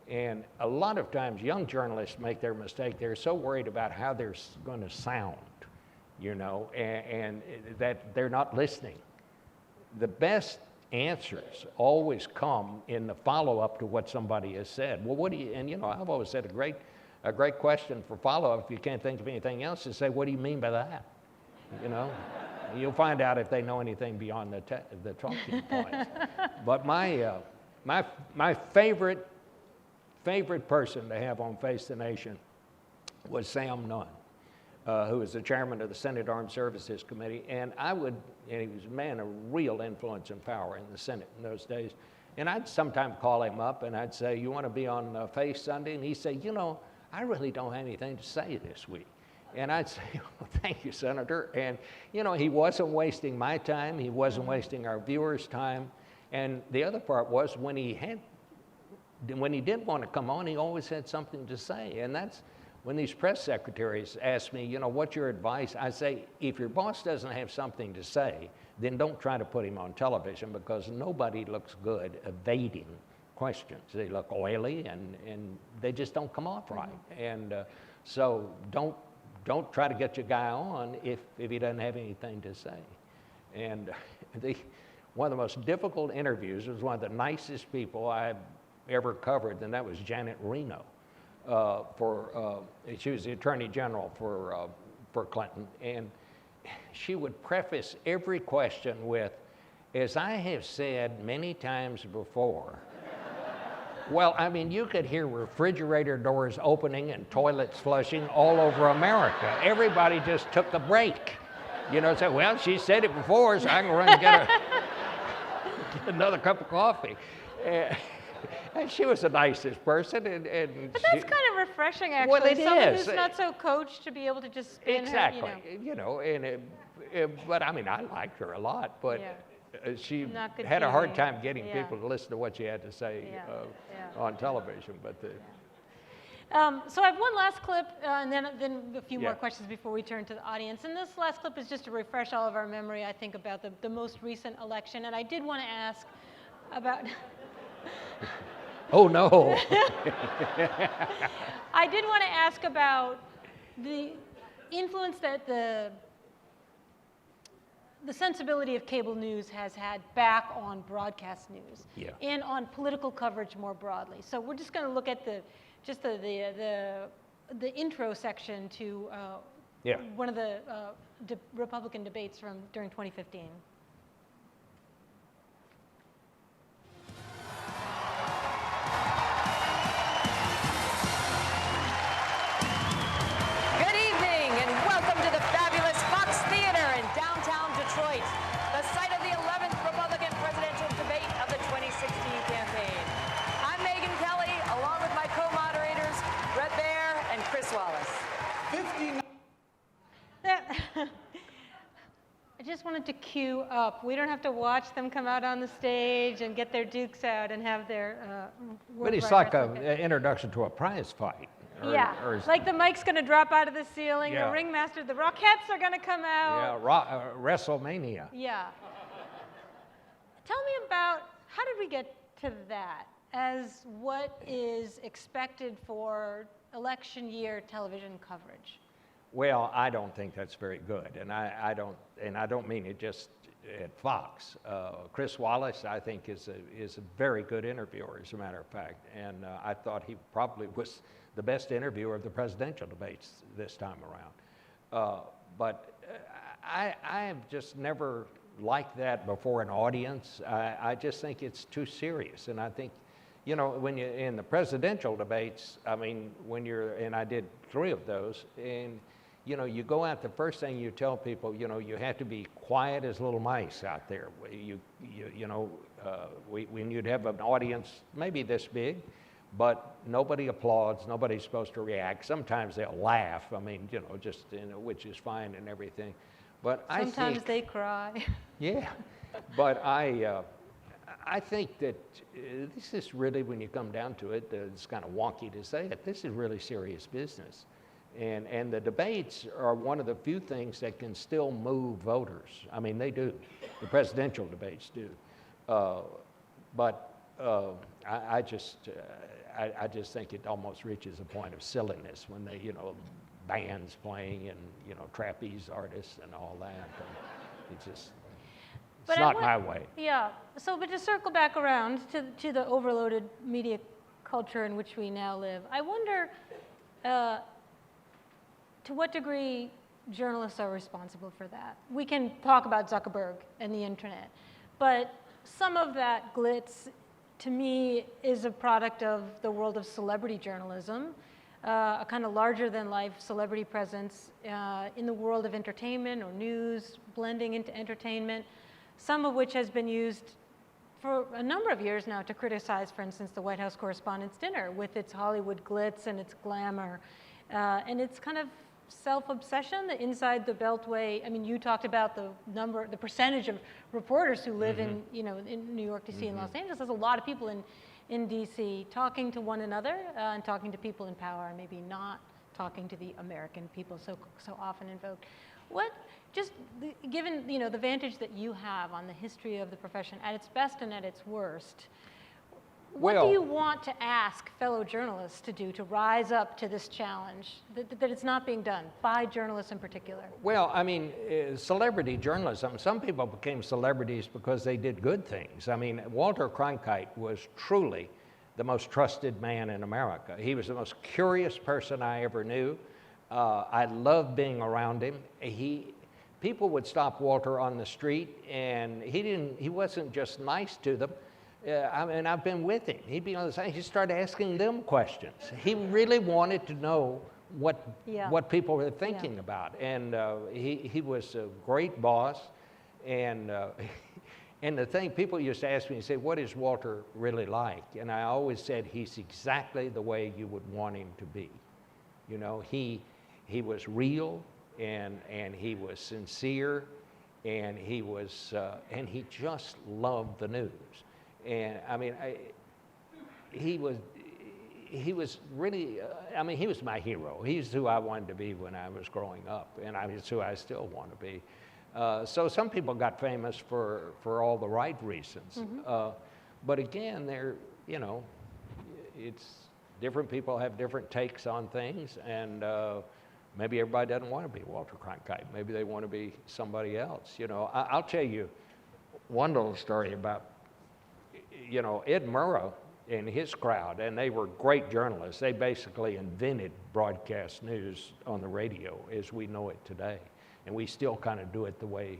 And a lot of times young journalists make their mistake. They're so worried about how they're going to sound, you know, and that they're not listening. The best answers always come in the follow-up to what somebody has said. Well, what do you, and you know, I've always said a great question for follow-up, if you can't think of anything else, is say, what do you mean by that? You know, you'll find out if they know anything beyond the talking points. But my favorite person to have on Face the Nation was Sam Nunn, who was the chairman of the Senate Armed Services Committee, and he was a man of real influence and power in the Senate in those days. And I'd sometimes call him up and I'd say, you want to be on Face Sunday? And he'd say, you know, I really don't have anything to say this week. And I'd say, well, thank you, Senator. And, you know, he wasn't wasting my time. He wasn't wasting our viewers' time. And the other part was when he did want to come on, he always had something to say. And that's when these press secretaries ask me, you know, what's your advice? I say, if your boss doesn't have something to say, then don't try to put him on television, because nobody looks good evading questions. They look oily and they just don't come off right. And so don't try to get your guy on if he doesn't have anything to say. And one of the most difficult interviews was one of the nicest people I've ever covered, and that was Janet Reno. She was the Attorney General for Clinton, and she would preface every question with, as I have said many times before. Well, I mean, you could hear refrigerator doors opening and toilets flushing all over America. Everybody just took a break. You know, said, well, she said it before, so I can run and get another cup of coffee. And she was the nicest person. But that's kind of refreshing, actually. Well, it Someone is. who's not so coached to be able to just spin exactly. her, you know, but I mean, I liked her a lot, but she Not good had a hard TV. time getting people to listen to what she had to say on television. But so I have one last clip, and then a few more questions before we turn to the audience. And this last clip is just to refresh all of our memory, I think, about the most recent election. And I did want to ask about... Oh, no. I did want to ask about the influence that the sensibility of cable news has had back on broadcast news and on political coverage more broadly. So we're just going to look at the intro section to one of the Republican debates from during 2015. I just wanted to cue up. We don't have to watch them come out on the stage and get their dukes out and have their But it's like an introduction to a prize fight. Like the mic's going to drop out of the ceiling, the ringmaster, the Rockettes are going to come out. WrestleMania. Yeah. Tell me about, how did we get to that? as what is expected for election year television coverage? Well, I don't think that's very good, and I don't mean it just at Fox. Chris Wallace, I think, is a very good interviewer, as a matter of fact, and I thought he probably was the best interviewer of the presidential debates this time around. But I have just never liked that before an audience. I just think it's too serious, and I think, you know, when you in the presidential debates, I mean, and I did 3 of those, and you know, you go out, the first thing you tell people, you know, you have to be quiet as little mice out there. When you'd have an audience maybe this big, but nobody applauds, nobody's supposed to react. Sometimes they'll laugh, I mean, you know, just, you know, which is fine and everything. But Sometimes they cry. Yeah, but I think that this is really, when you come down to it, it's kind of wonky to say it, this is really serious business. And the debates are one of the few things that can still move voters. I mean, they do. The presidential debates do. But I just think it almost reaches a point of silliness when they, you know, bands playing and, you know, trapeze artists and all that. And it's not my way. Yeah. So, but to circle back around to the overloaded media culture in which we now live, I wonder to what degree journalists are responsible for that. We can talk about Zuckerberg and the internet, but some of that glitz, to me, is a product of the world of celebrity journalism, a kind of larger-than-life celebrity presence in the world of entertainment or news, blending into entertainment, some of which has been used for a number of years now to criticize, for instance, the White House Correspondents' Dinner with its Hollywood glitz and its glamour. And it's kind of self-obsession, the inside the Beltway. I mean, you talked about the percentage of reporters who live in, you know, in New York, D.C., and Los Angeles. There's a lot of people in D.C. talking to one another and talking to people in power, and maybe not talking to the American people so often invoked. Given, you know, the vantage that you have on the history of the profession at its best and at its worst, what do you want to ask fellow journalists to do to rise up to this challenge, that it's not being done, by journalists in particular? Well, I mean, celebrity journalism, some people became celebrities because they did good things. I mean, Walter Cronkite was truly the most trusted man in America. He was the most curious person I ever knew. I loved being around him. People would stop Walter on the street, and he wasn't just nice to them. I mean, I've been with him. He'd be on the side. He started asking them questions. He really wanted to know what people were thinking about, and he was a great boss. And the thing, people used to ask me, say, "What is Walter really like?" And I always said, he's exactly the way you would want him to be. You know, he was real, and he was sincere, and he just loved the news. And I mean, he was really, I mean, he was my hero. He's who I wanted to be when I was growing up, and it's who I still want to be. So some people got famous for all the right reasons. But again, you know, it's different people have different takes on things, and maybe everybody doesn't want to be Walter Cronkite. Maybe they want to be somebody else. You know, I'll tell you one little story about, you know, Ed Murrow and his crowd, and they were great journalists. They basically invented broadcast news on the radio as we know it today, and we still kind of do it the way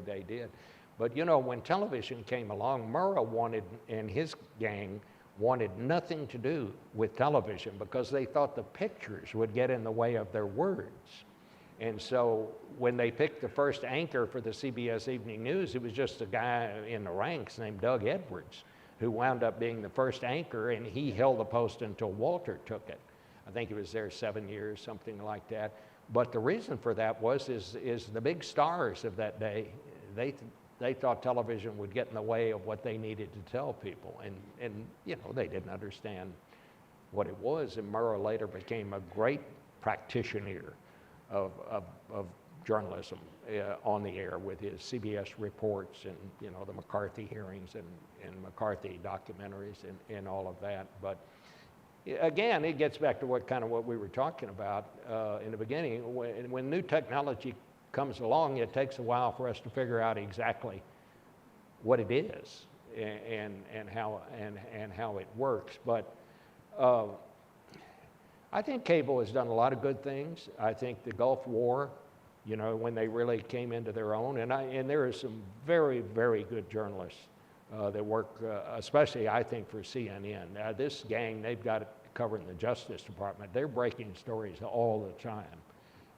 they did. But you know, when television came along, Murrow and his gang wanted nothing to do with television because they thought the pictures would get in the way of their words. And so when they picked the first anchor for the CBS Evening News, it was just a guy in the ranks named Doug Edwards, who wound up being the first anchor, and he held the post until Walter took it. I think he was there 7 years, something like that. But the reason for that is the big stars of that day, they thought television would get in the way of what they needed to tell people, and you know, they didn't understand what it was. And Murrow later became a great practitioner of journalism on the air with his CBS reports and, you know, the McCarthy hearings and McCarthy documentaries and all of that. But again, it gets back to what we were talking about in the beginning. When new technology comes along, it takes a while for us to figure out exactly what it is and how it works. But I think cable has done a lot of good things. I think the Gulf War, you know, when they really came into their own, and there are some very, very good journalists that work, especially I think for CNN. This gang, they've got it covering the Justice Department. They're breaking stories all the time.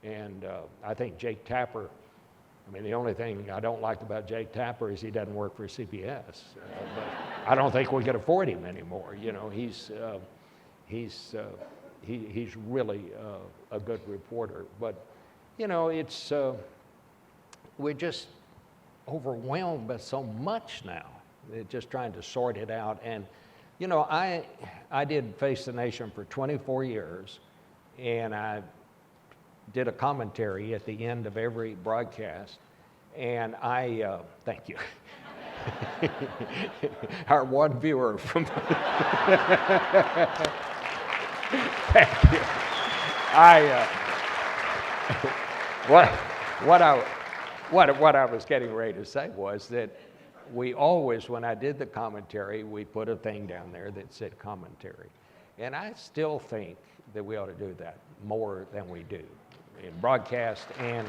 And I think Jake Tapper, I mean, the only thing I don't like about Jake Tapper is he doesn't work for CBS. But I don't think we could afford him anymore. You know, he's really a good reporter. But, you know, it's, we're just overwhelmed by so much now. They're just trying to sort it out. And, you know, I did Face the Nation for 24 years, and I did a commentary at the end of every broadcast, and thank you. Our one viewer from thank you. What I was getting ready to say was that we always, when I did the commentary, we put a thing down there that said commentary. And I still think that we ought to do that more than we do in broadcast and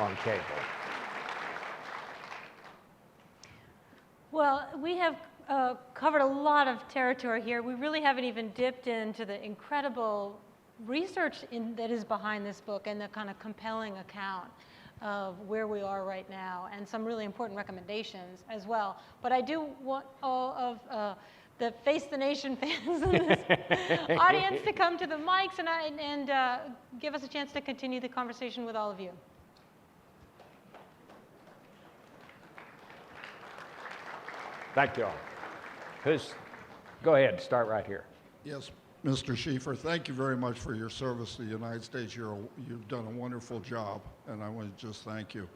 on cable. Well, we have covered a lot of territory here. We really haven't even dipped into the incredible research that is behind this book and the kind of compelling account of where we are right now, and some really important recommendations as well. But I do want all of the Face the Nation fans in this audience to come to the mics and give us a chance to continue the conversation with all of you. Thank you all. Go ahead, start right here. Yes, Mr. Scheiffer, thank you very much for your service to the United States. You've done a wonderful job, and I want to just thank you.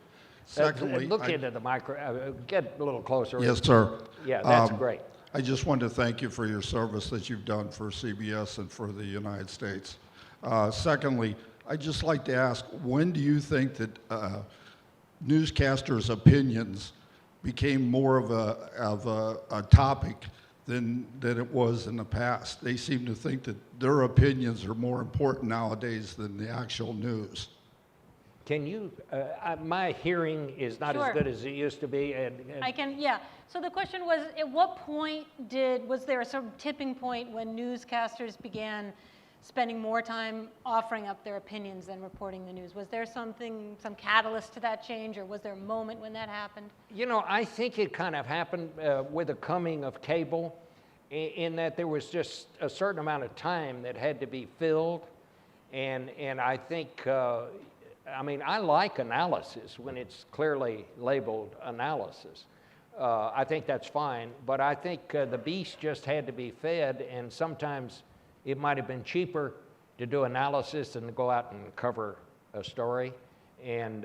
Secondly, look into the micro, get a little closer. Yes, sir. Yeah, that's great. I just wanted to thank you for your service that you've done for CBS and for the United States. Secondly, I'd just like to ask, when do you think that newscasters' opinions became more of a topic than it was in the past? They seem to think that their opinions are more important nowadays than the actual news. Can you, my hearing is not Sure. as good as it used to be. I can, yeah. So the question was, at what point was there a sort of tipping point when newscasters began spending more time offering up their opinions than reporting the news? Was there some catalyst to that change, or was there a moment when that happened? You know, I think it kind of happened with the coming of cable, in that there was just a certain amount of time that had to be filled. And I think, I mean, I like analysis when it's clearly labeled analysis. I think that's fine, but I think the beast just had to be fed, and sometimes it might have been cheaper to do analysis than to go out and cover a story. And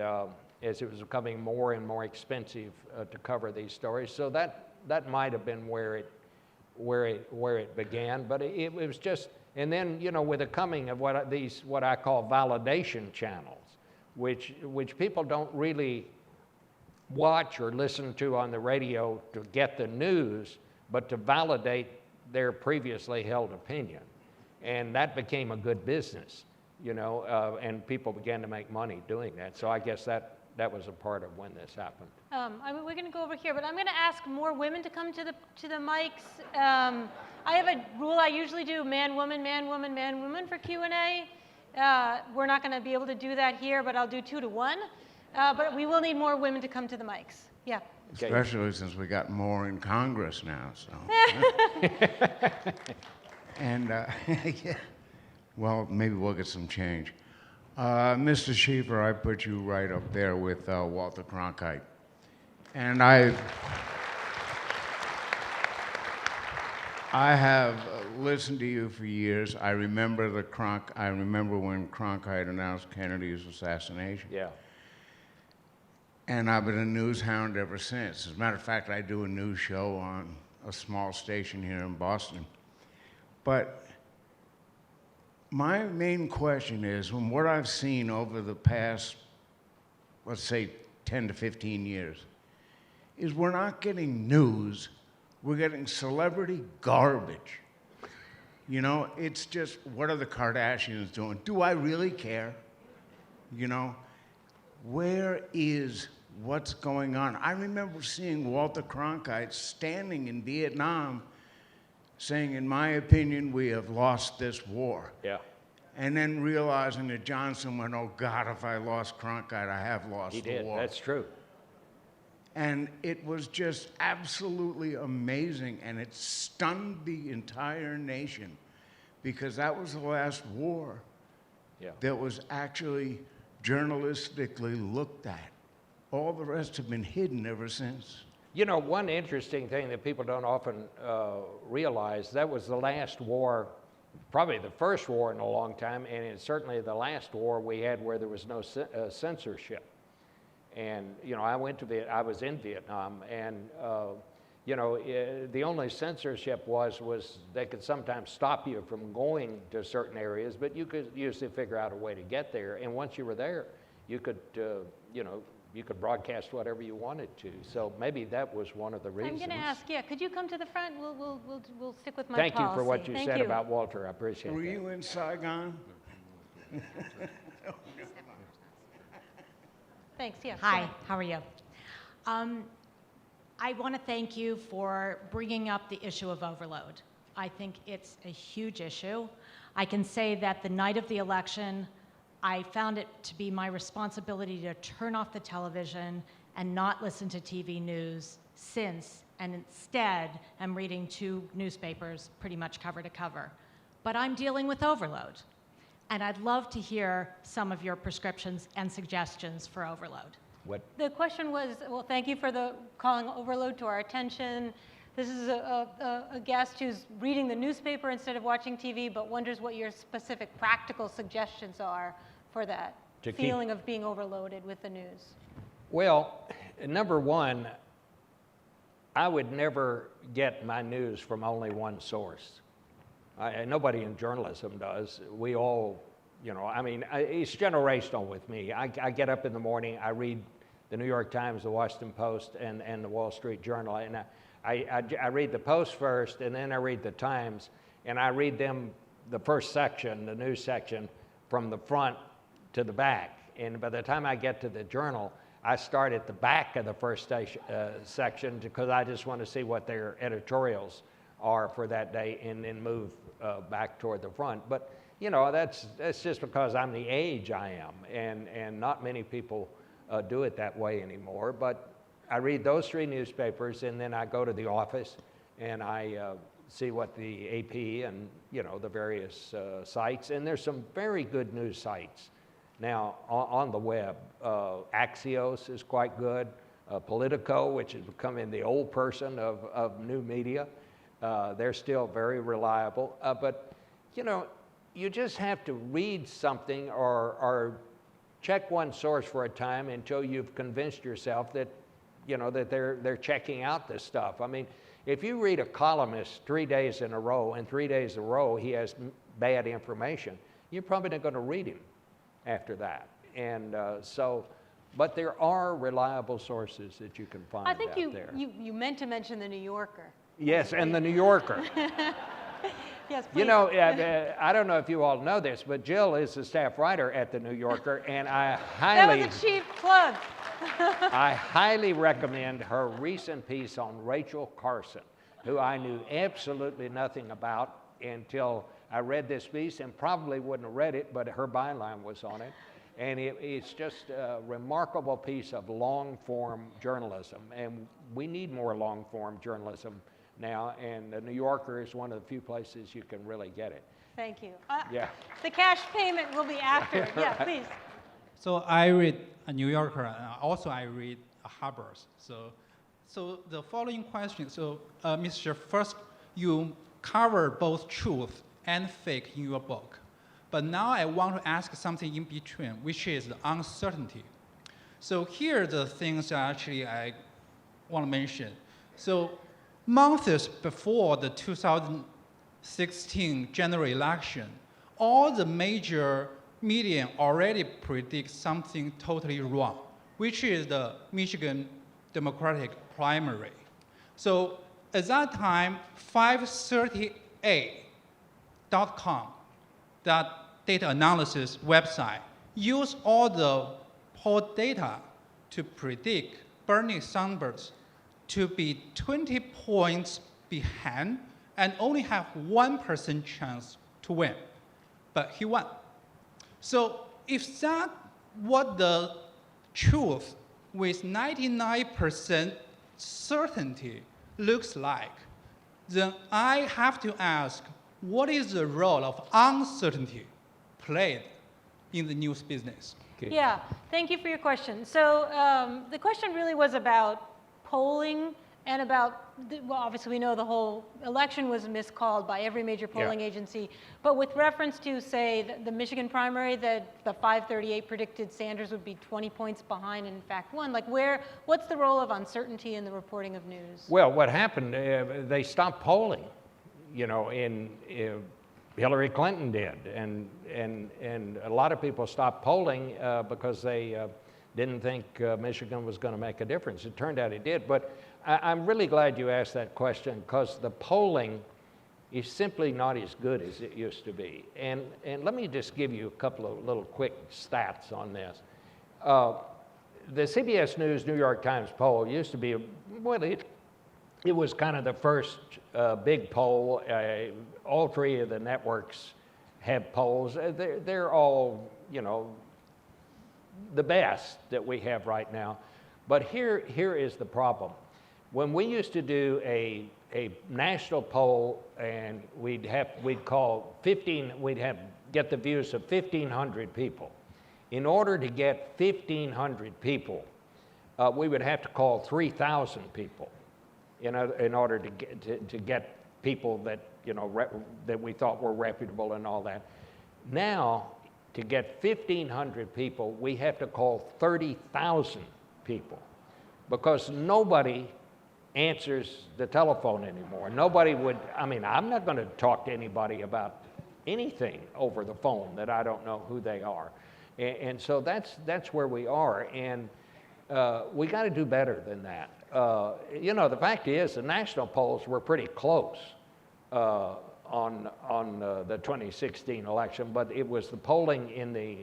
as it was becoming more and more expensive to cover these stories, so that might have been where it began. But it was just, and then, you know, with the coming of what I call validation channels, which people don't really watch or listen to on the radio to get the news, but to validate their previously held opinion. And that became a good business, you know, and people began to make money doing that. So I guess that was a part of when this happened. We're going to go over here, but I'm going to ask more women to come to the mics. I have a rule I usually do: man, woman, man, woman, man, woman for Q&A. We're not going to be able to do that here, but I'll do 2 to 1. But we will need more women to come to the mics. Yeah. Okay. Especially since we got more in Congress now, so. And, yeah. Well, maybe we'll get some change. Mr. Scheiffer, I put you right up there with Walter Cronkite. And I have listened to you for years. I remember when Cronkite announced Kennedy's assassination. Yeah. And I've been a news hound ever since. As a matter of fact, I do a news show on a small station here in Boston. But my main question is, from what I've seen over the past, let's say, 10 to 15 years, is we're not getting news, we're getting celebrity garbage. You know, it's just, what are the Kardashians doing? Do I really care? You know, where is what's going on? I remember seeing Walter Cronkite standing in Vietnam saying, in my opinion, we have lost this war. Yeah. And then realizing that Johnson went, oh God, if I lost Cronkite, I have lost He the did. war. That's true. And it was just absolutely amazing, and it stunned the entire nation, because that was the last war that was actually journalistically looked at. All the rest have been hidden ever since. You know, one interesting thing that people don't often realize, that was the last war, probably the first war in a long time, and it's certainly the last war we had where there was no censorship. And, you know, I was in Vietnam, and, you know, the only censorship was they could sometimes stop you from going to certain areas, but you could usually figure out a way to get there. And once you were there, you could, you know, you could broadcast whatever you wanted to. So maybe that was one of the reasons. I'm going to ask, could you come to the front? We'll stick with my Thank policy. you for what you Thank said you. about Walter. I appreciate Were that. you in Saigon? Thanks, yes. Hi, how are you? I want to thank you for bringing up the issue of overload. I think it's a huge issue. I can say that the night of the election, I found it to be my responsibility to turn off the television and not listen to TV news and instead am reading 2 newspapers pretty much cover to cover. But I'm dealing with overload. And I'd love to hear some of your prescriptions and suggestions for overload. What? The question was, well, thank you for calling overload to our attention. This is a guest who's reading the newspaper instead of watching TV, but wonders what your specific practical suggestions are for that feeling of being overloaded with the news. Well, number one, I would never get my news from only one source. Nobody in journalism does. We all, you know, I mean, it's generational with me. I get up in the morning, I read the New York Times, the Washington Post, and the Wall Street Journal. And I read the Post first, and then I read the Times, and I read them, the first section, the news section, from the front to the back. And by the time I get to the Journal, I start at the back of the first section because I just want to see what their editorials are for that day, and then move back toward the front. But you know, that's just because I'm the age I am, and not many people do it that way anymore. But I read those 3 newspapers, and then I go to the office and I see what the AP and, you know, the various sites, and there's some very good news sites now on the web. Axios is quite good. Politico, which is becoming the old person of new media. They're still very reliable, but you know, you just have to read something or check one source for a time until you've convinced yourself that, you know, that they're checking out this stuff. I mean, if you read a columnist 3 days in a row, and 3 days in a row he has bad information, you're probably not going to read him after that. And but there are reliable sources that you can find out there. I think you meant to mention the New Yorker. Yes, and the New Yorker. Yes, please. You know, I don't know if you all know this, but Jill is the staff writer at the New Yorker, and I highly... That was a cheap plug. I highly recommend her recent piece on Rachel Carson, who I knew absolutely nothing about until I read this piece, and probably wouldn't have read it, but her byline was on it. And it's just a remarkable piece of long-form journalism, and we need more long-form journalism now, and the New Yorker is one of the few places you can really get it. Thank you. Yeah. The cash payment will be after. Yeah, please. So I read a New Yorker, and also I read Harper's. So the following question. So, Mr. First, you cover both truth and fake in your book. But now I want to ask something in between, which is the uncertainty. So here are the things actually I want to mention. So months before the 2016 general election, all the major media already predict something totally wrong, which is the Michigan Democratic primary. So at that time, 538.com, that data analysis website, used all the poll data to predict Bernie Sanders to be 20 points behind and only have 1% chance to win. But he won. So if that what the truth with 99% certainty looks like, then I have to ask, what is the role of uncertainty played in the news business? Okay. Yeah, thank you for your question. So the question really was about polling and about, well, obviously we know the whole election was miscalled by every major polling agency, but with reference to, say, the Michigan primary, that the 538 predicted Sanders would be 20 points behind and in fact won, like what's the role of uncertainty in the reporting of news? Well, what happened, they stopped polling, you know, Hillary Clinton did, and a lot of people stopped polling because they didn't think Michigan was going to make a difference. It turned out it did, but I'm really glad you asked that question because the polling is simply not as good as it used to be. And let me just give you a couple of little quick stats on this. The CBS News New York Times poll used to be, well, it was kind of the first big poll. All three of the networks have polls. They're all, you know, the best that we have right now. But here is the problem. When we used to do a national poll and we'd get the views of 1,500 people. In order to get 1,500 people, we would have to call 3,000 people in order to get people that, you know, that we thought were reputable and all that. Now, to get 1,500 people, we have to call 30,000 people because nobody answers the telephone anymore. Nobody would, I mean, I'm not going to talk to anybody about anything over the phone that I don't know who they are. And so that's where we are. And we got to do better than that. You know, the fact is the national polls were pretty close on the 2016 election, but it was the polling in the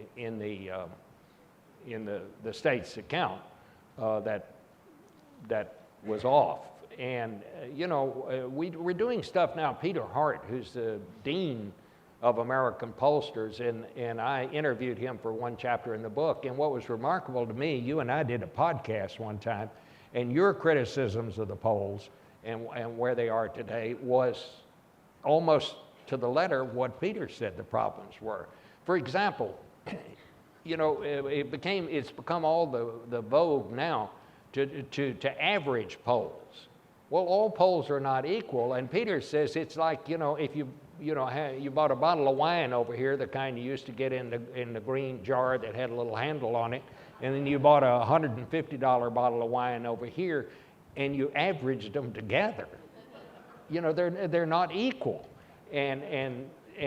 states that count that was off. And you know, we're doing stuff now. Peter Hart, who's the dean of American pollsters, and I interviewed him for one chapter in the book. And what was remarkable to me, you and I did a podcast one time, and your criticisms of the polls and where they are today was almost to the letter what Peter said the problems were. For example, you know, it's become all the vogue now to average polls. Well, all polls are not equal, and Peter says it's like, you know, if you bought a bottle of wine over here, the kind you used to get in the green jar that had a little handle on it, and then you bought a $150 bottle of wine over here, and you averaged them together. You know, they're not equal, and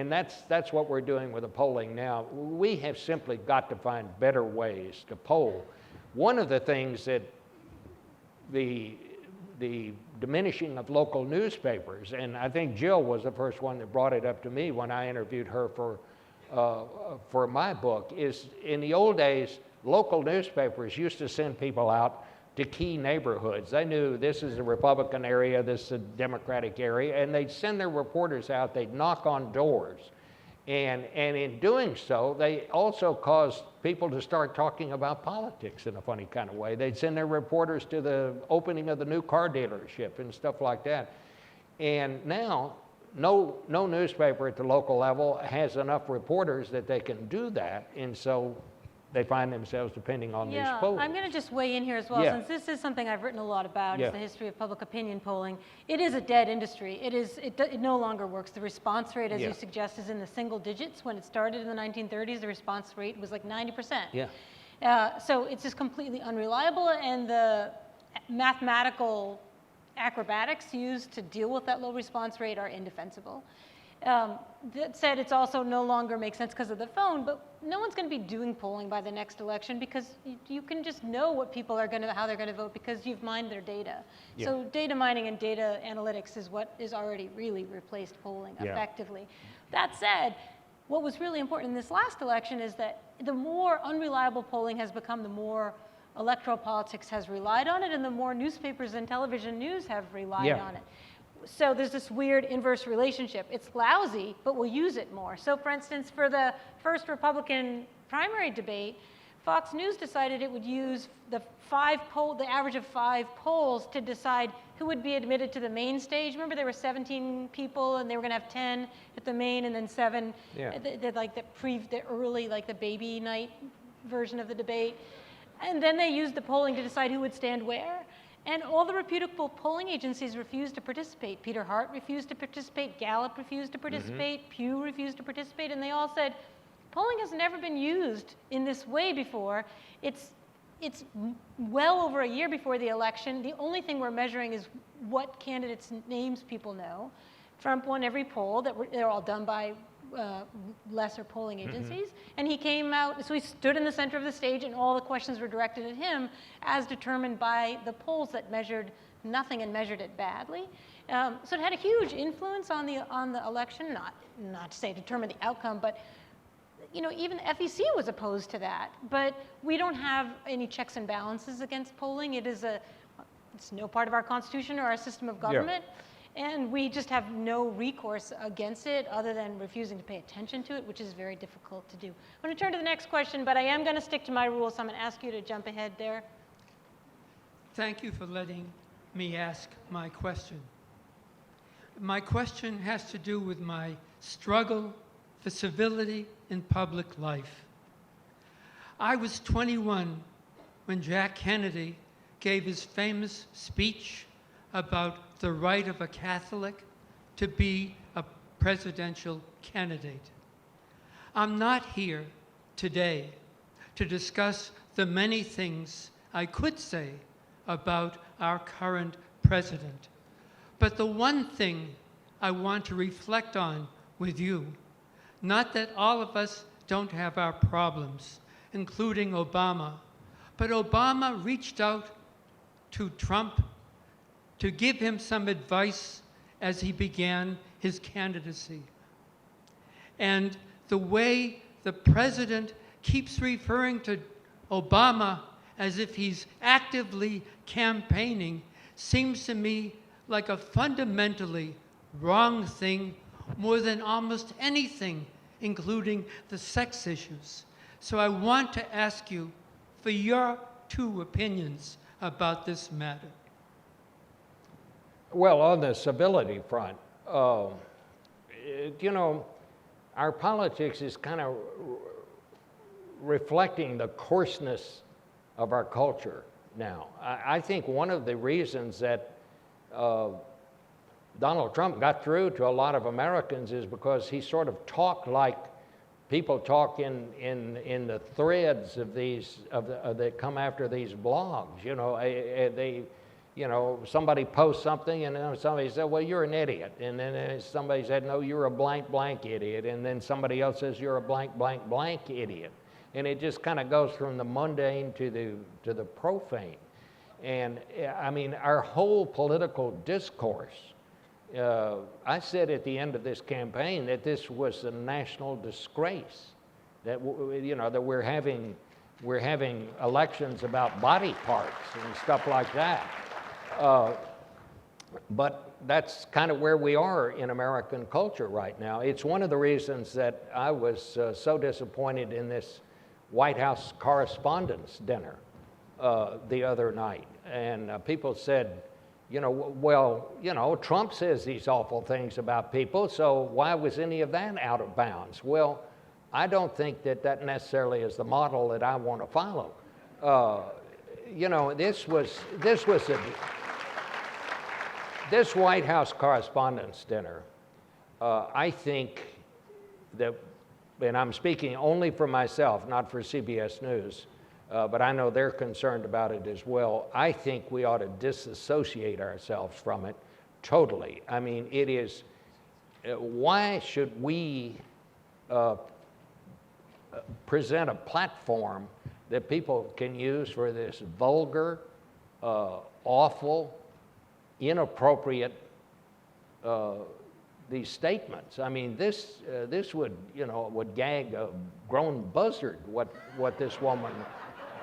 that's what we're doing with the polling now. We have simply got to find better ways to poll. One of the things that the diminishing of local newspapers, and I think Jill was the first one that brought it up to me when I interviewed her for my book, is in the old days, local newspapers used to send people out to key neighborhoods. They knew this is a Republican area, this is a Democratic area, and they'd send their reporters out, they'd knock on doors. And in doing so, they also caused people to start talking about politics in a funny kind of way. They'd send their reporters to the opening of the new car dealership and stuff like that. And now, no newspaper at the local level has enough reporters that they can do that, and so they find themselves depending on these polls. I'm going to just weigh in here as well, since this is something I've written a lot about, is the history of public opinion polling. It is a dead industry. It no longer works. The response rate, as you suggest, is in the single digits. When it started in the 1930s, the response rate was like 90%. So it's just completely unreliable, and the mathematical acrobatics used to deal with that low response rate are indefensible. That said, it's also no longer makes sense because of the phone, but no one's going to be doing polling by the next election because you can just know what people are going to, how they're going to vote because you've mined their data. Yeah. So data mining and data analytics is what is already really replaced polling effectively. That said, what was really important in this last election is that the more unreliable polling has become, the more electoral politics has relied on it, and the more newspapers and television news have relied on it. So there's this weird inverse relationship. It's lousy, but we'll use it more. So for instance, for the first Republican primary debate, Fox News decided it would use the average of 5 polls to decide who would be admitted to the main stage. Remember, there were 17 people, and they were going to have 10 at the main, and then 7 like the early, like the baby night version of the debate. And then they used the polling to decide who would stand where. And all the reputable polling agencies refused to participate. Peter Hart refused to participate. Gallup refused to participate. Pew refused to participate. And they all said, polling has never been used in this way before. It's well over a year before the election. The only thing we're measuring is what candidates' names people know. Trump won every poll. They're all done by lesser polling agencies. And he came out, so he stood in the center of the stage, and all the questions were directed at him as determined by the polls that measured nothing and measured it badly. So it had a huge influence on the election, not to say determine the outcome, but even the FEC was opposed to that. But we don't have any checks and balances against polling. It's no part of our Constitution or our system of government. And we just have no recourse against it other than refusing to pay attention to it, which is very difficult to do. I'm going to turn to the next question, but I am going to stick to my rules, so I'm going to ask you to jump ahead there. Thank you for letting me ask my question. My question has to do with my struggle for civility in public life. I was 21 when Jack Kennedy gave his famous speech about the right of a Catholic to be a presidential candidate. I'm not here today to discuss the many things I could say about our current president, but the one thing I want to reflect on with you, not that all of us don't have our problems, including Obama, but Obama reached out to Trump to give him some advice as he began his candidacy. And the way the president keeps referring to Obama as if he's actively campaigning seems to me like a fundamentally wrong thing more than almost anything, including the sex issues. So I want to ask you for your 2 opinions about this matter. Well, on the civility front, our politics is kind of reflecting the coarseness of our culture now. I think one of the reasons that Donald Trump got through to a lot of Americans is because he sort of talked like people talk in the threads of these that come after these blogs. Somebody posts something, and then somebody said, well, you're an idiot. And then somebody said, no, you're a blank, blank idiot. And then somebody else says, you're a blank, blank, blank idiot. And it just kind of goes from the mundane to the profane. And I mean, our whole political discourse, I said at the end of this campaign that this was a national disgrace, that, that we're having elections about body parts and stuff like that. But that's kind of where we are in American culture right now. It's one of the reasons that I was so disappointed in this White House Correspondents' Dinner the other night. And people said, Trump says these awful things about people, so why was any of that out of bounds? Well, I don't think that necessarily is the model that I want to follow. This White House Correspondents' Dinner, I think that, and I'm speaking only for myself, not for CBS News, but I know they're concerned about it as well. I think we ought to disassociate ourselves from it totally. I mean, it is, why should we present a platform that people can use for this vulgar, awful, inappropriate these statements? I mean, this would, would gag a grown buzzard what this woman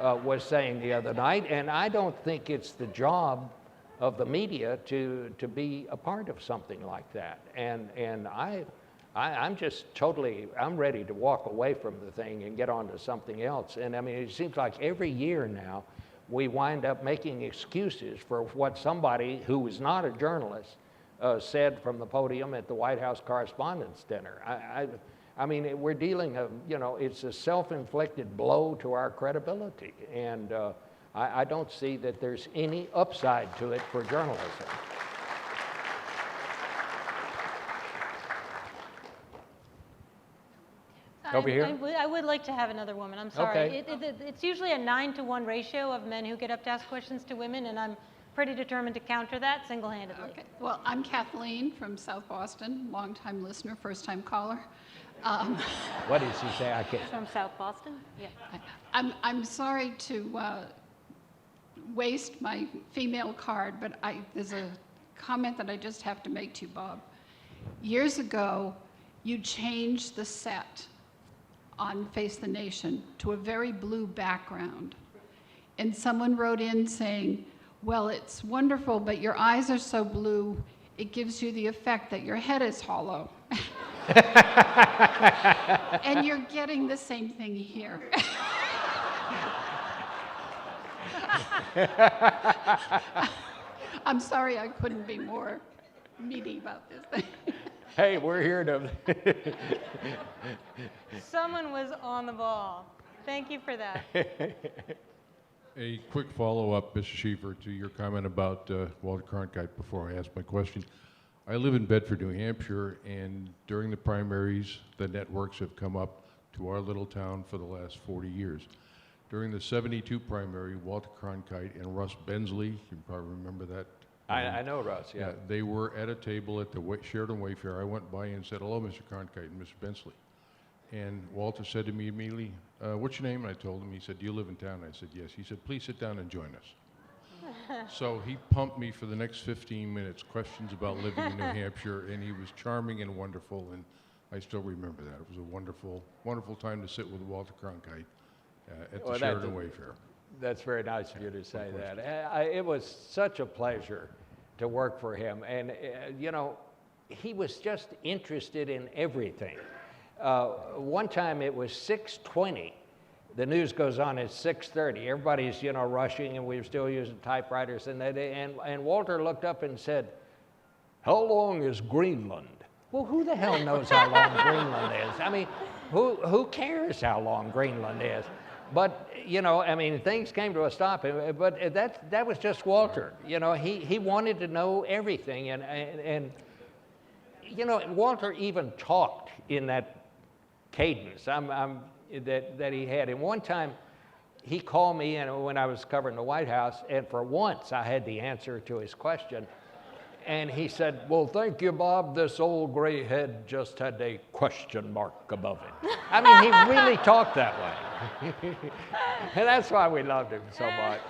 was saying the other night, and I don't think it's the job of the media to be a part of something like that. And I'm just totally, I'm ready to walk away from the thing and get on to something else. And I mean, it seems like every year now we wind up making excuses for what somebody who is not a journalist said from the podium at the White House Correspondents' Dinner. I mean, we're dealing, it's a self-inflicted blow to our credibility. And I don't see that there's any upside to it for journalism. Over here? I would like to have another woman. I'm sorry. Okay. It's usually a 9-to-1 ratio of men who get up to ask questions to women, and I'm pretty determined to counter that single-handedly. Okay. Well, I'm Kathleen from South Boston, longtime listener, first-time caller. What did she say? I can't. From South Boston? Yeah. I'm sorry to waste my female card, but there's a comment that I just have to make to you, Bob. Years ago, you changed the set on Face the Nation to a very blue background. And someone wrote in saying, well, it's wonderful, but your eyes are so blue, it gives you the effect that your head is hollow. And you're getting the same thing here. I'm sorry I couldn't be more meaty about this thing. Hey, we're here to... Someone was on the ball. Thank you for that. A quick follow-up, Mr. Scheiffer, to your comment about Walter Cronkite before I ask my question. I live in Bedford, New Hampshire, and during the primaries, the networks have come up to our little town for the last 40 years. During the '72 primary, Walter Cronkite and Russ Bensley, you probably remember that. I know Russ, yeah. They were at a table at the Sheraton Wayfair. I went by and said, hello, Mr. Cronkite and Mr. Bensley. And Walter said to me immediately, what's your name? And I told him. He said, do you live in town? I said, yes. He said, please sit down and join us. So he pumped me for the next 15 minutes, questions about living in New Hampshire, and he was charming and wonderful, and I still remember that. It was a wonderful, wonderful time to sit with Walter Cronkite at the Sheraton Wayfair. That's very nice of you to say that. It was such a pleasure to work for him. And, he was just interested in everything. One time it was 6:20. The news goes on at 6:30. Everybody's, rushing, and we were still using typewriters. And Walter looked up and said, how long is Greenland? Well, who the hell knows how long Greenland is? I mean, who cares how long Greenland is? But, things came to a stop. But that was just Walter. He wanted to know everything. And Walter even talked in that cadence that he had. And one time, he called me when I was covering the White House, and for once, I had the answer to his question. And he said, well, thank you, Bob. This old gray head just had a question mark above it. I mean, he really talked that way. And that's why we loved him so much.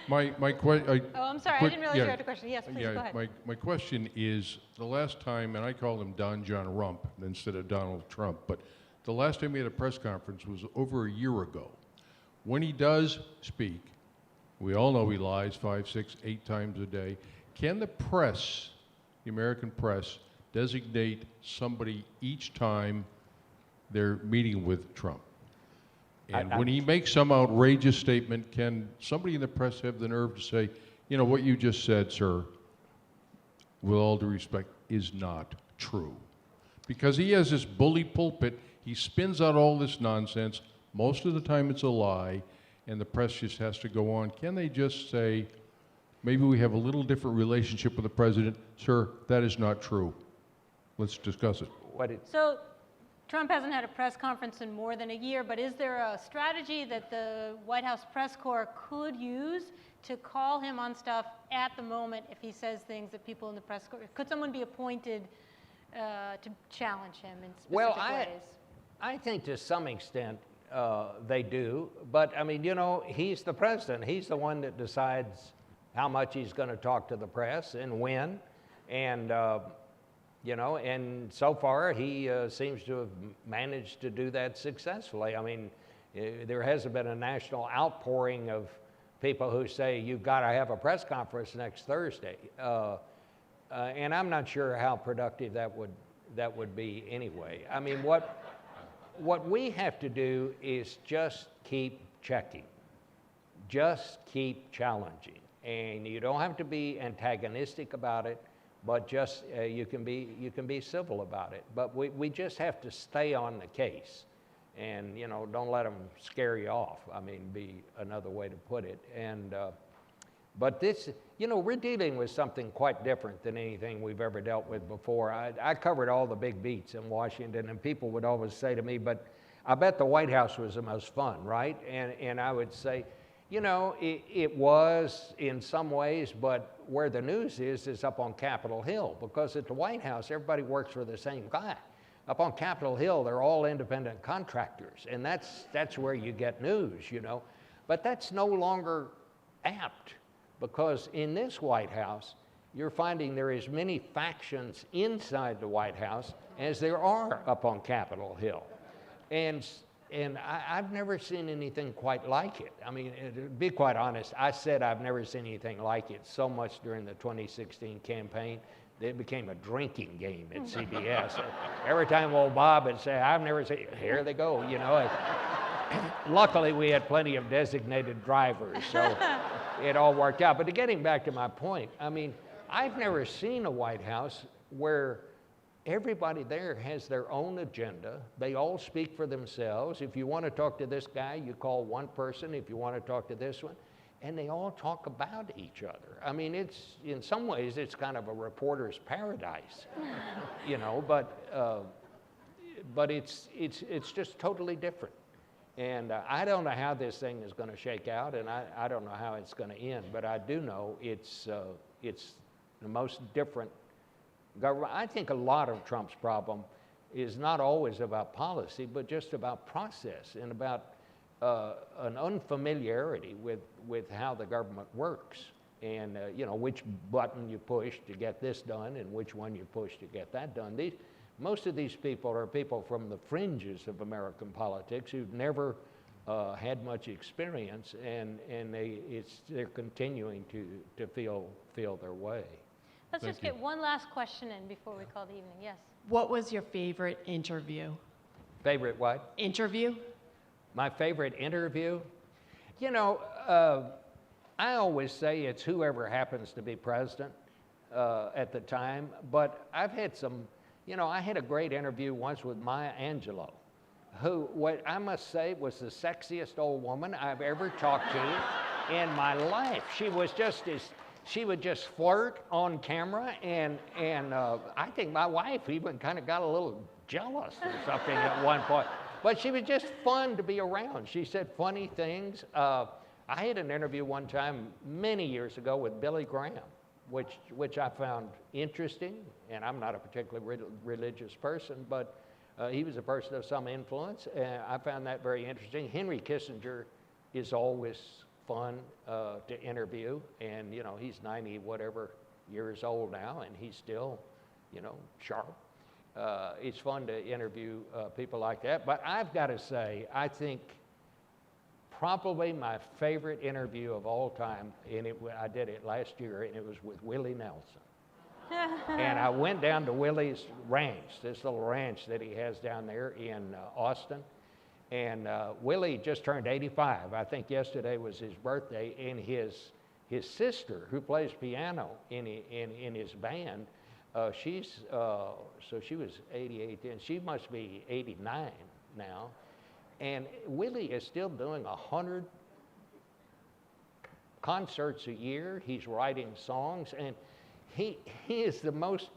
Right. My question. Oh, I'm sorry. I didn't realize you had a question. Yes, please, go ahead. My question is, the last time, and I called him Don John Rump instead of Donald Trump, but the last time we had a press conference was over a year ago. When he does speak, we all know he lies 5, 6, 8 times a day. Can the press, the American press, designate somebody each time they're meeting with Trump? And when he makes some outrageous statement, can somebody in the press have the nerve to say, what you just said, sir, with all due respect, is not true? Because he has this bully pulpit, he spins out all this nonsense, most of the time it's a lie, and the press just has to go on. Can they just say, maybe we have a little different relationship with the president? Sir, that is not true. Let's discuss it. So Trump hasn't had a press conference in more than a year, but is there a strategy that the White House press corps could use to call him on stuff at the moment if he says things that people in the press corps, could someone be appointed to challenge him in specific ways? I think to some extent they do, but I mean, you know, he's the president. He's the one that decides how much he's going to talk to the press and when, and you know, and so far he seems to have managed to do that successfully. I mean, there hasn't been a national outpouring of people who say you've got to have a press conference next Thursday, and I'm not sure how productive that would be anyway. I mean, what we have to do is just keep checking, just keep challenging, and you don't have to be antagonistic about it, but just you can be civil about it. But we just have to stay on the case, and you know, don't let them scare you off. I mean, be another way to put it. And but this, you know, we're dealing with something quite different than anything we've ever dealt with before. I covered all the big beats in Washington, and people would always say to me, "But I bet the White House was the most fun, right?" And I would say, you know, it was in some ways, but where the news is up on Capitol Hill, because at the White House, everybody works for the same guy. Up on Capitol Hill, they're all independent contractors, and that's where you get news, you know. But that's no longer apt, because in this White House, you're finding there is many factions inside the White House as there are up on Capitol Hill. And I've never seen anything quite like it. I mean, to be quite honest, I said I've never seen anything like it so much during the 2016 campaign. It became a drinking game at CBS. Every time old Bob would say, "I've never seen," here they go, you know. Luckily, we had plenty of designated drivers, so it all worked out. But getting back to my point, I mean, I've never seen a White House where everybody there has their own agenda. They all speak for themselves. If you want to talk to this guy, you call one person. If you want to talk to this one, and they all talk about each other. I mean, it's, in some ways, it's kind of a reporter's paradise, you know, but it's just totally different. And I don't know how this thing is going to shake out, and I don't know how it's going to end, but I do know it's the most different government. I think a lot of Trump's problem is not always about policy, but just about process and about an unfamiliarity with how the government works, and you know, which button you push to get this done and which one you push to get that done. Most of these people are people from the fringes of American politics who've never had much experience, and they're continuing to feel their way. Let's just get one last question in before we call the evening. Yes. What was your favorite interview? Favorite what? Interview? My favorite interview? You know, I always say it's whoever happens to be president at the time, but I've had some, you know, I had a great interview once with Maya Angelou, who, what I must say, was the sexiest old woman I've ever talked to in my life. She was just she would just flirt on camera, and I think my wife even kind of got a little jealous or something at one point. But she was just fun to be around. She said funny things. I had an interview one time many years ago with Billy Graham, which I found interesting, and I'm not a particularly religious person, but he was a person of some influence, and I found that very interesting. Henry Kissinger is always fun to interview, and you know, he's 90 whatever years old now, and he's still, you know, sharp. It's fun to interview people like that. But I've got to say, I think probably my favorite interview of all time, and I did it last year, and it was with Willie Nelson. And I went down to Willie's ranch, this little ranch that he has down there in Austin. And Willie just turned 85. I think yesterday was his birthday, and his sister, who plays piano in his band, so she was 88 then. She must be 89 now. And Willie is still doing 100 concerts a year. He's writing songs, and he is the most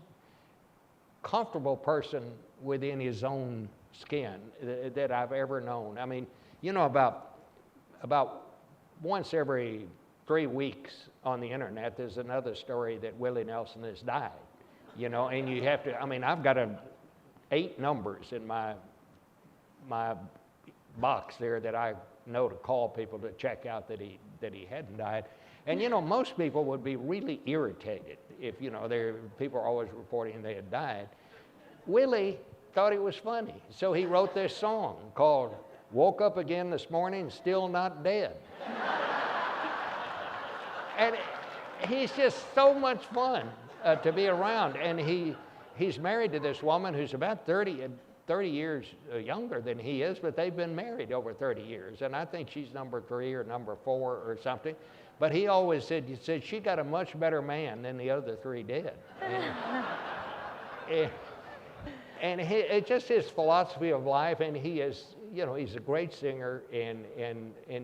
comfortable person within his own skin that I've ever known. I mean, you know, about once every 3 weeks on the internet, there's another story that Willie Nelson has died, you know, and you have to, I mean, I've got 8 numbers in my box there that I know to call people to check out that he hadn't died. And, you know, most people would be really irritated if, you know, people are always reporting they had died. Willie thought it was funny, so he wrote this song called "Woke Up Again This Morning, Still Not Dead." And he's just so much fun to be around. And he's married to this woman who's about 30 years younger than he is, but they've been married over 30 years. And I think she's number 3 or number 4 or something. But he always said, she got a much better man than the other 3 did. And it's just his philosophy of life, and he is, you know, he's a great singer and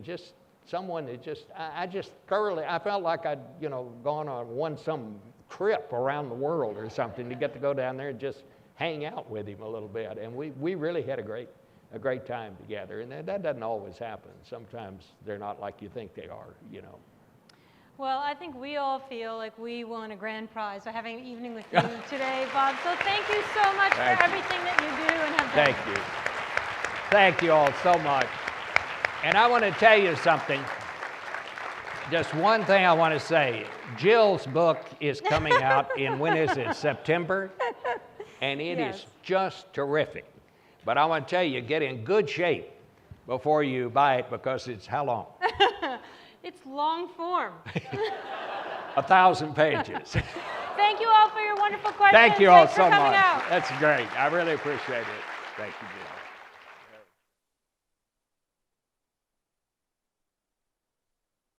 just someone that I felt like I'd, you know, won some trip around the world or something to get to go down there and just hang out with him a little bit. And we really had a great time together. And that doesn't always happen. Sometimes they're not like you think they are, you know. Well, I think we all feel like we won a grand prize by having an evening with you today, Bob. So thank you so much for everything that you do and have done. Thank you. Thank you all so much. And I want to tell you something. Just one thing I want to say. Jill's book is coming out when is it? September? And it is just terrific. But I want to tell you, get in good shape before you buy it, because it's how long? It's long form. 1,000 pages. Thank you all for your wonderful questions. Thank you all so Thanks for coming much. out. That's great. I really appreciate it. Thank you, Jill.